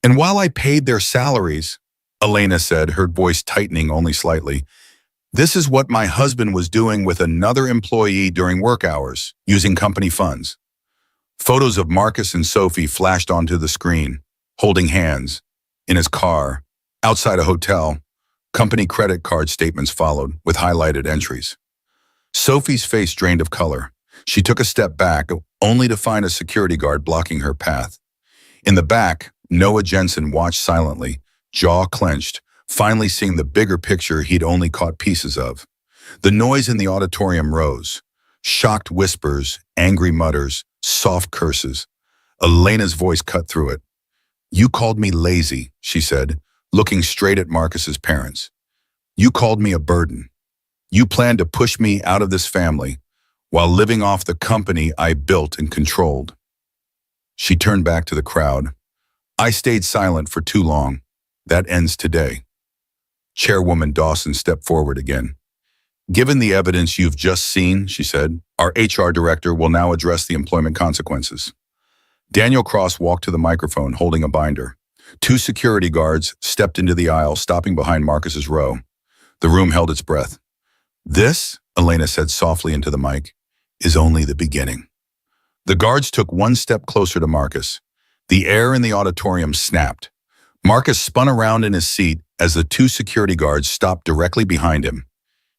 And while I paid their salaries, Elena said, her voice tightening only slightly, this is what my husband was doing with another employee during work hours, using company funds. Photos of Marcus and Sophie flashed onto the screen, holding hands, in his car, outside a hotel. Company credit card statements followed, with highlighted entries. Sophie's face drained of color. She took a step back, only to find a security guard blocking her path. In the back, Noah Jensen watched silently, jaw clenched, finally seeing the bigger picture he'd only caught pieces of. The noise in the auditorium rose. Shocked whispers, angry mutters, soft curses. Elena's voice cut through it. You called me lazy, she said, looking straight at Marcus's parents. You called me a burden. You planned to push me out of this family while living off the company I built and controlled. She turned back to the crowd. I stayed silent for too long. That ends today. Chairwoman Dawson stepped forward again. Given the evidence you've just seen, she said, our HR director will now address the employment consequences. Daniel Cross walked to the microphone holding a binder. Two security guards stepped into the aisle, stopping behind Marcus's row. The room held its breath. This, Elena said softly into the mic, is only the beginning. The guards took one step closer to Marcus. The air in the auditorium snapped. Marcus spun around in his seat as the two security guards stopped directly behind him.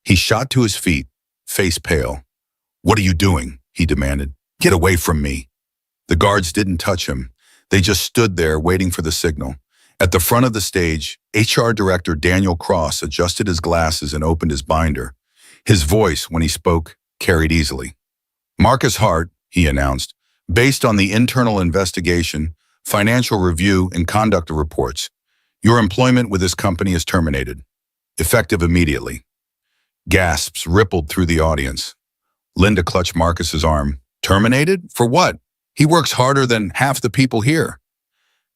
He shot to his feet, face pale. "What are you doing?" he demanded. "Get away from me." The guards didn't touch him. They just stood there waiting for the signal. At the front of the stage, HR Director Daniel Cross adjusted his glasses and opened his binder. His voice, when he spoke, carried easily. "Marcus Hart," he announced, "based on the internal investigation, financial review, and conduct reports, your employment with this company is terminated, effective immediately." Gasps rippled through the audience. Linda clutched Marcus's arm. "Terminated? For what? He works harder than half the people here."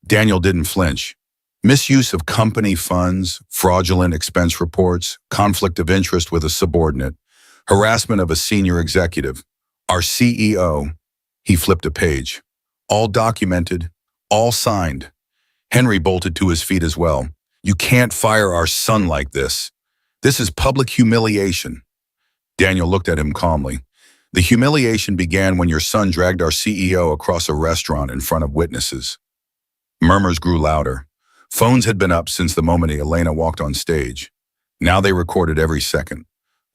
Daniel didn't flinch. Misuse of company funds, fraudulent expense reports, conflict of interest with a subordinate, harassment of a senior executive. Our CEO, he flipped a page. All documented, all signed. Henry bolted to his feet as well. "You can't fire our son like this. This is public humiliation." Daniel looked at him calmly. "The humiliation began when your son dragged our CEO across a restaurant in front of witnesses." Murmurs grew louder. Phones had been up since the moment Elena walked on stage. Now they recorded every second.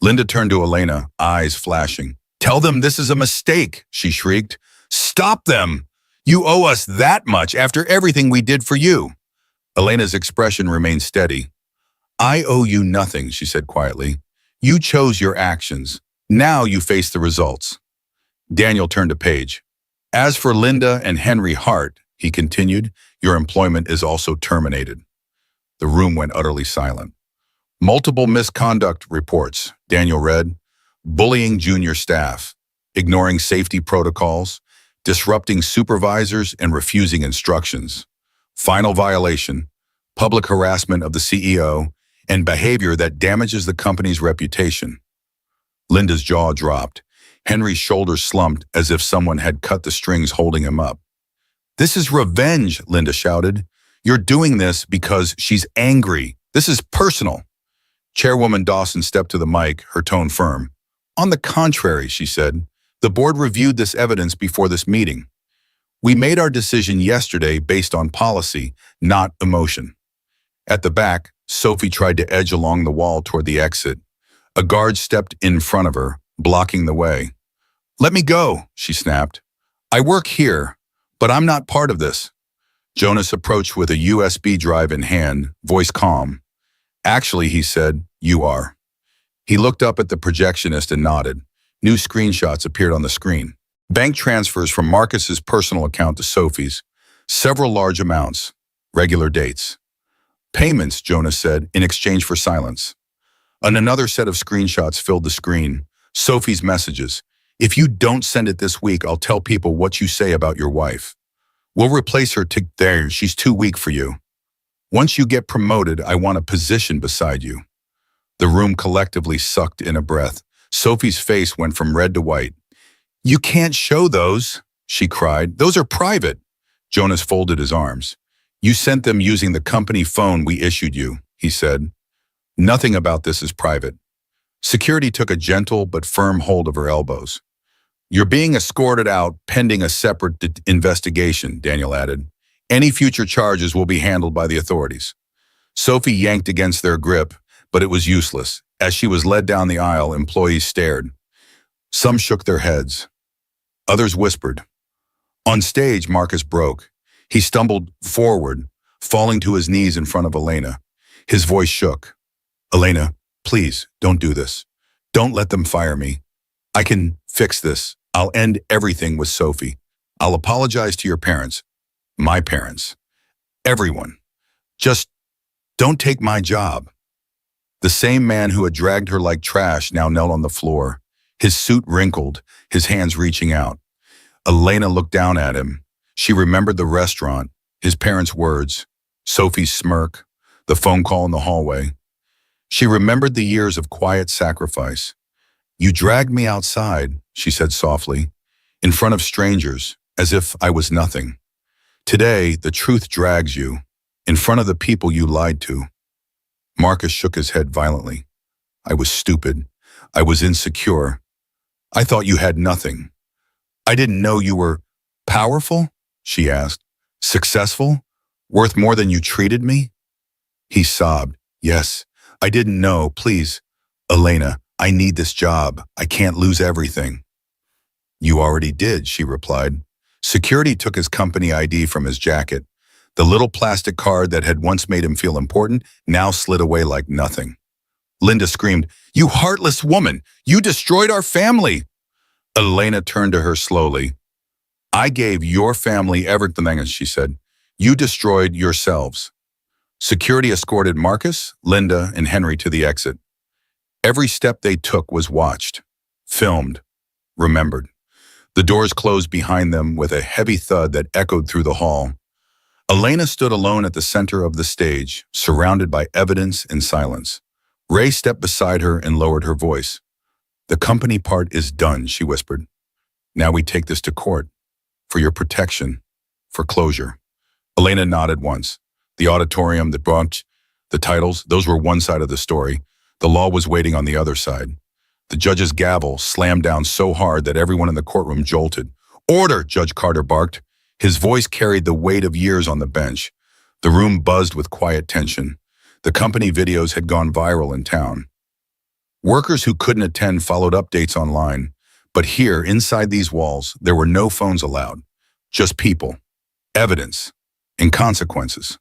Linda turned to Elena, eyes flashing. "Tell them this is a mistake," she shrieked. "Stop them! You owe us that much after everything we did for you." Elena's expression remained steady. "I owe you nothing," she said quietly. "You chose your actions. Now you face the results." Daniel turned a page. "As for Linda and Henry Hart," he continued, "your employment is also terminated." The room went utterly silent. "Multiple misconduct reports," Daniel read. "Bullying junior staff, ignoring safety protocols, disrupting supervisors and refusing instructions. Final violation, public harassment of the CEO, and behavior that damages the company's reputation." Linda's jaw dropped. Henry's shoulders slumped as if someone had cut the strings holding him up. "This is revenge," Linda shouted. "You're doing this because she's angry. This is personal." Chairwoman Dawson stepped to the mic, her tone firm. "On the contrary," she said, "the board reviewed this evidence before this meeting. We made our decision yesterday based on policy, not emotion." At the back, Sophie tried to edge along the wall toward the exit. A guard stepped in front of her, blocking the way. "Let me go," she snapped. "I work here, but I'm not part of this." Jonas approached with a USB drive in hand, voice calm. "Actually," he said, "you are." He looked up at the projectionist and nodded. New screenshots appeared on the screen. Bank transfers from Marcus's personal account to Sophie's. Several large amounts. Regular dates. "Payments," Jonas said, in exchange for silence. And another set of screenshots filled the screen. Sophie's messages. "If you don't send it this week, I'll tell people what you say about your wife. We'll replace her there. She's too weak for you. Once you get promoted, I want a position beside you." The room collectively sucked in a breath. Sophie's face went from red to white. "You can't show those," she cried. "Those are private." Jonas folded his arms. "You sent them using the company phone we issued you," he said. "Nothing about this is private." Security took a gentle but firm hold of her elbows. "You're being escorted out pending a separate investigation," Daniel added. "Any future charges will be handled by the authorities." Sophie yanked against their grip, but it was useless. As she was led down the aisle, employees stared. Some shook their heads. Others whispered. On stage, Marcus broke. He stumbled forward, falling to his knees in front of Elena. His voice shook. "Elena, please, don't do this. Don't let them fire me. I can fix this. I'll end everything with Sophie. I'll apologize to your parents, my parents, everyone. Just don't take my job." The same man who had dragged her like trash now knelt on the floor, his suit wrinkled, his hands reaching out. Elena looked down at him. She remembered the restaurant, his parents' words, Sophie's smirk, the phone call in the hallway. She remembered the years of quiet sacrifice. "You dragged me outside," she said softly, "in front of strangers, as if I was nothing. Today, the truth drags you, in front of the people you lied to." Marcus shook his head violently. "I was stupid. I was insecure. I thought you had nothing. I didn't know you were powerful, she asked. Successful? Worth more than you treated me? He sobbed. Yes, I didn't know. Please, Elena, I need this job. I can't lose everything. You already did, she replied. Security took his company ID from his jacket. The little plastic card that had once made him feel important now slid away like nothing. Linda screamed, You heartless woman! You destroyed our family! Elena turned to her slowly. I gave your family everything, she said. You destroyed yourselves. Security escorted Marcus, Linda, and Henry to the exit. Every step they took was watched, filmed, remembered. The doors closed behind them with a heavy thud that echoed through the hall. Elena stood alone at the center of the stage, surrounded by evidence and silence. Ray stepped beside her and lowered her voice. The company part is done, she whispered. Now we take this to court. For your protection. For closure. Elena nodded once. The auditorium, the branch, the titles, those were one side of the story. The law was waiting on the other side. The judge's gavel slammed down so hard that everyone in the courtroom jolted. Order, Judge Carter barked. His voice carried the weight of years on the bench. The room buzzed with quiet tension. The company videos had gone viral in town. Workers who couldn't attend followed updates online. But here, inside these walls, there were no phones allowed. Just people, evidence, and consequences.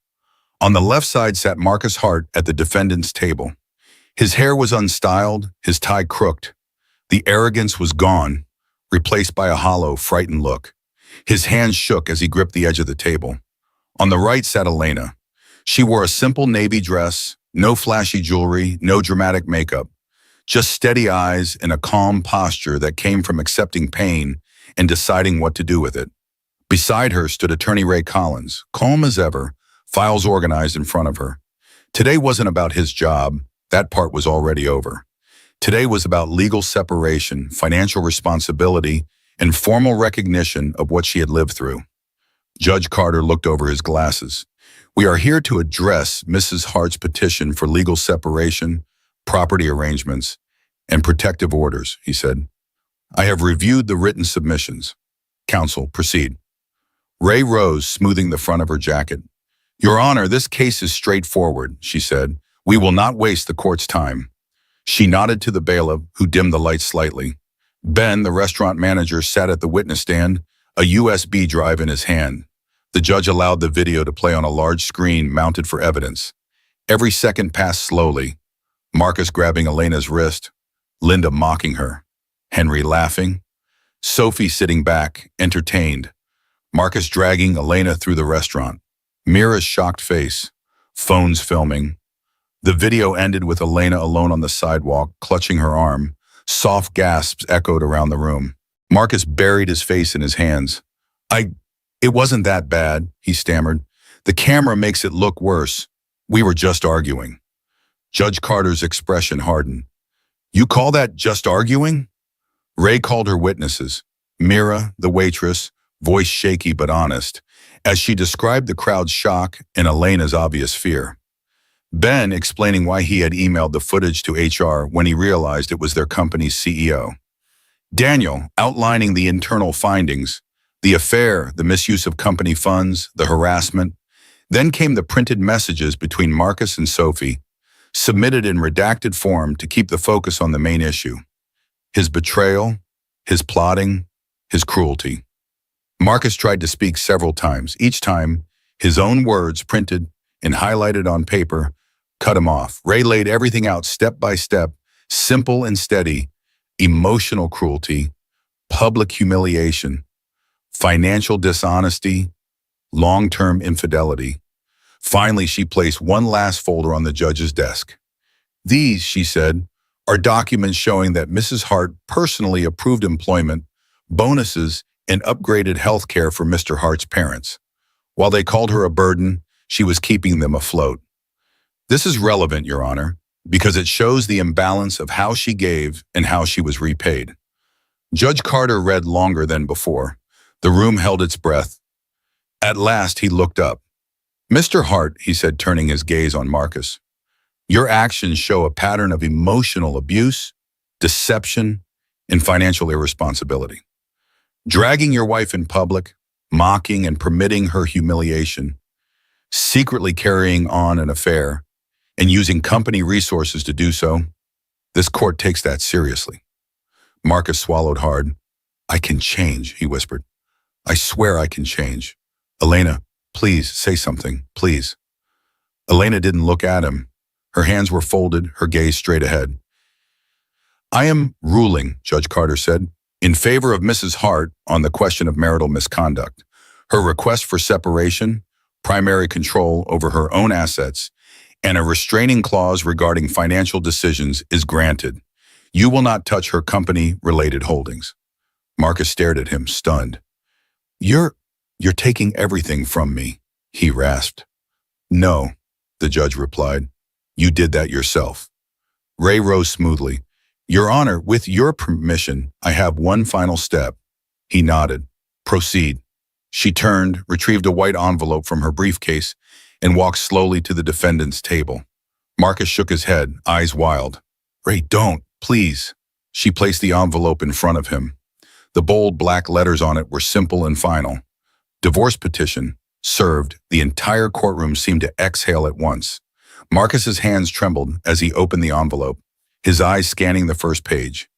On the left side sat Marcus Hart at the defendant's table. His hair was unstyled, his tie crooked. The arrogance was gone, replaced by a hollow, frightened look. His hands shook as he gripped the edge of the table. On the right sat Elena. She wore a simple navy dress, no flashy jewelry, no dramatic makeup. Just steady eyes and a calm posture that came from accepting pain and deciding what to do with it. Beside her stood attorney Ray Collins, calm as ever, files organized in front of her. Today wasn't about his job. That part was already over. Today was about legal separation, financial responsibility, and formal recognition of what she had lived through. Judge Carter looked over his glasses. We are here to address Mrs. Hart's petition for legal separation, property arrangements, and protective orders, he said. I have reviewed the written submissions. Counsel, proceed. Ray rose, smoothing the front of her jacket. Your Honor, this case is straightforward, she said. We will not waste the court's time. She nodded to the bailiff, who dimmed the lights slightly. Ben, the restaurant manager, sat at the witness stand, a USB drive in his hand. The judge allowed the video to play on a large screen mounted for evidence. Every second passed slowly. Marcus grabbing Elena's wrist, Linda mocking her, Henry laughing, Sophie sitting back, entertained, Marcus dragging Elena through the restaurant, Mira's shocked face, phones filming. The video ended with Elena alone on the sidewalk, clutching her arm. Soft gasps echoed around the room. Marcus buried his face in his hands. It wasn't that bad, he stammered. The camera makes it look worse. We were just arguing. Judge Carter's expression hardened. You call that just arguing? Ray called her witnesses. Mira, the waitress, voice shaky but honest, as she described the crowd's shock and Elena's obvious fear. Ben explaining why he had emailed the footage to HR when he realized it was their company's CEO. Daniel outlining the internal findings, the affair, the misuse of company funds, the harassment. Then came the printed messages between Marcus and Sophie, submitted in redacted form to keep the focus on the main issue. His betrayal, his plotting, his cruelty. Marcus tried to speak several times. Each time, his own words printed and highlighted on paper cut him off. Ray laid everything out step by step, simple and steady. Emotional cruelty, public humiliation, financial dishonesty, long-term infidelity. Finally, she placed one last folder on the judge's desk. These, she said, are documents showing that Mrs. Hart personally approved employment, bonuses, and upgraded health care for Mr. Hart's parents. While they called her a burden, she was keeping them afloat. This is relevant, Your Honor, because it shows the imbalance of how she gave and how she was repaid. Judge Carter read longer than before. The room held its breath. At last, he looked up. Mr. Hart, he said, turning his gaze on Marcus, your actions show a pattern of emotional abuse, deception, and financial irresponsibility. Dragging your wife in public, mocking and permitting her humiliation, secretly carrying on an affair, and using company resources to do so, this court takes that seriously. Marcus swallowed hard. I can change, he whispered. I swear I can change. Elena, please say something, please. Elena didn't look at him. Her hands were folded, her gaze straight ahead. I am ruling, Judge Carter said, in favor of Mrs. Hart on the question of marital misconduct. Her request for separation, primary control over her own assets, and a restraining clause regarding financial decisions is granted. You will not touch her company-related holdings. Marcus stared at him, stunned. You're taking everything from me, he rasped. No, the judge replied. You did that yourself. Ray rose smoothly. Your Honor, with your permission, I have one final step. He nodded. Proceed. She turned, retrieved a white envelope from her briefcase, and walked slowly to the defendant's table. Marcus shook his head, eyes wild. Ray, don't, please. She placed the envelope in front of him. The bold black letters on it were simple and final. Divorce petition, served. The entire courtroom seemed to exhale at once. Marcus's hands trembled as he opened the envelope, his eyes scanning the first page.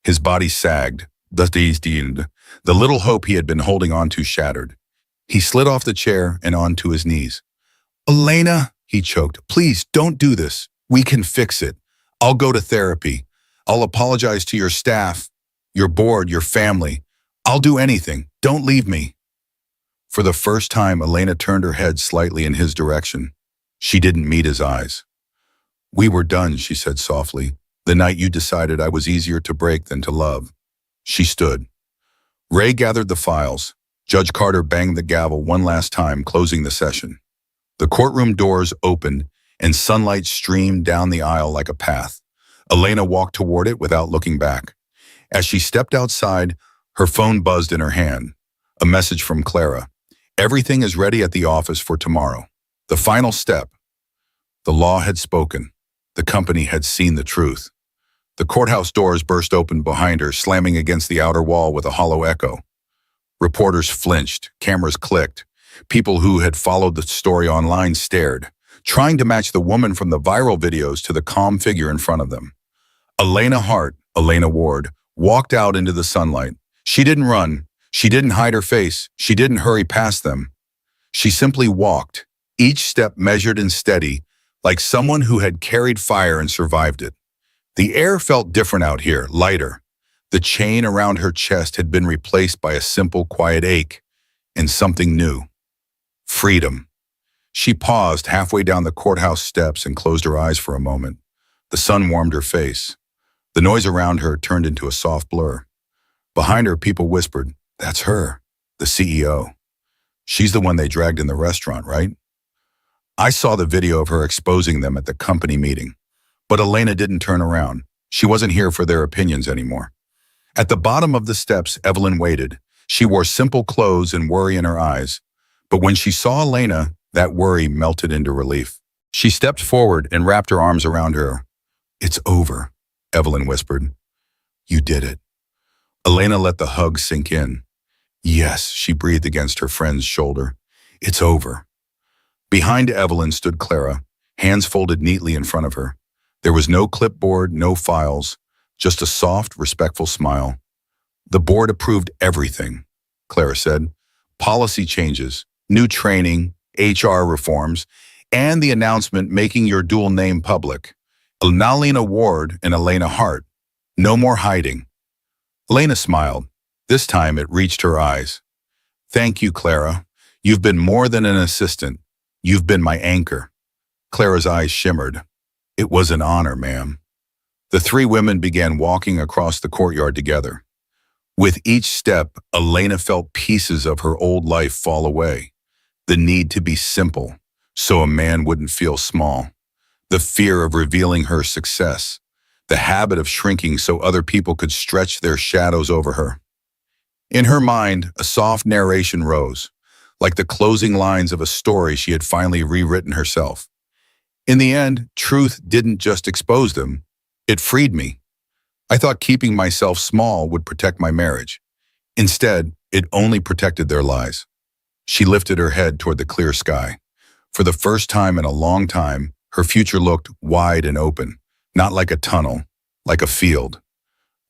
His body sagged. The little hope he had been holding on to shattered. He slid off the chair and onto his knees. Elena, he choked, please don't do this. We can fix it. I'll go to therapy. I'll apologize to your staff, your board, your family. I'll do anything. Don't leave me. For the first time, Elena turned her head slightly in his direction. She didn't meet his eyes. We were done, she said softly, the night you decided I was easier to break than to love. She stood. Ray gathered the files. Judge Carter banged the gavel one last time, closing the session. The courtroom doors opened and sunlight streamed down the aisle like a path. Elena walked toward it without looking back. As she stepped outside, her phone buzzed in her hand. A message from Clara. Everything is ready at the office for tomorrow. The final step. The law had spoken. The company had seen the truth. The courthouse doors burst open behind her, slamming against the outer wall with a hollow echo. Reporters flinched, cameras clicked. People who had followed the story online stared, trying to match the woman from the viral videos to the calm figure in front of them. Elena Hart, Elena Ward, walked out into the sunlight. She didn't run. She didn't hide her face. She didn't hurry past them. She simply walked, each step measured and steady, like someone who had carried fire and survived it. The air felt different out here, lighter. The chain around her chest had been replaced by a simple, quiet ache, and something new. Freedom. She paused halfway down the courthouse steps and closed her eyes for a moment. The sun warmed her face. The noise around her turned into a soft blur. Behind her, people whispered, "That's her, the CEO. She's the one they dragged in the restaurant, right?" I saw the video of her exposing them at the company meeting. But Elena didn't turn around. She wasn't here for their opinions anymore. At the bottom of the steps, Evelyn waited. She wore simple clothes and worry in her eyes. But when she saw Elena, that worry melted into relief. She stepped forward and wrapped her arms around her. "It's over," Evelyn whispered. "You did it." Elena let the hug sink in. "Yes," she breathed against her friend's shoulder. "It's over." Behind Evelyn stood Clara, hands folded neatly in front of her. There was no clipboard, no files, just a soft, respectful smile. "The board approved everything," Clara said. "Policy changes, new training, HR reforms, and the announcement making your dual name public. Elena Ward and Elena Hart. No more hiding." Elena smiled. This time it reached her eyes. "Thank you, Clara. You've been more than an assistant. You've been my anchor." Clara's eyes shimmered. "It was an honor, ma'am." The three women began walking across the courtyard together. With each step, Elena felt pieces of her old life fall away. The need to be simple, so a man wouldn't feel small. The fear of revealing her success. The habit of shrinking so other people could stretch their shadows over her. In her mind, a soft narration rose, like the closing lines of a story she had finally rewritten herself. In the end, truth didn't just expose them, it freed me. I thought keeping myself small would protect my marriage. Instead, it only protected their lies. She lifted her head toward the clear sky. For the first time in a long time, her future looked wide and open, not like a tunnel, like a field.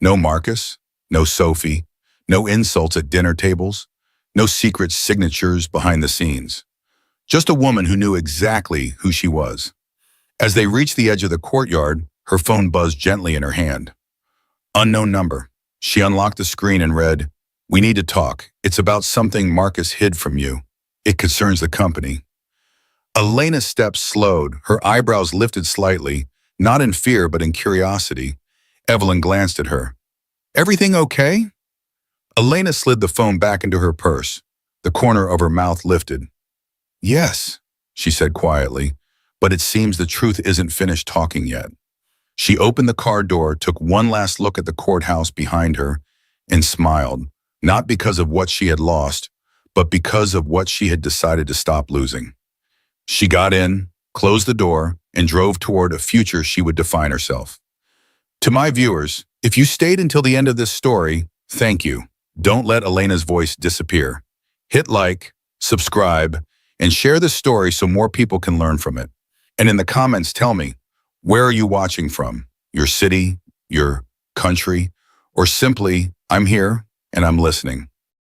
No Marcus, no Sophie, no insults at dinner tables, no secret signatures behind the scenes. Just a woman who knew exactly who she was. As they reached the edge of the courtyard, her phone buzzed gently in her hand. Unknown number. She unlocked the screen and read, "We need to talk. It's about something Marcus hid from you. It concerns the company." Elena's steps slowed, her eyebrows lifted slightly, not in fear but in curiosity. Evelyn glanced at her. "Everything okay?" Elena slid the phone back into her purse. The corner of her mouth lifted. "Yes," she said quietly, "but it seems the truth isn't finished talking yet." She opened the car door, took one last look at the courthouse behind her, and smiled, not because of what she had lost, but because of what she had decided to stop losing. She got in, closed the door, and drove toward a future she would define herself. To my viewers, if you stayed until the end of this story, thank you. Don't let Elena's voice disappear. Hit like, subscribe, and share this story so more people can learn from it. And in the comments, tell me, where are you watching from? Your city, your country, or simply, I'm here and I'm listening.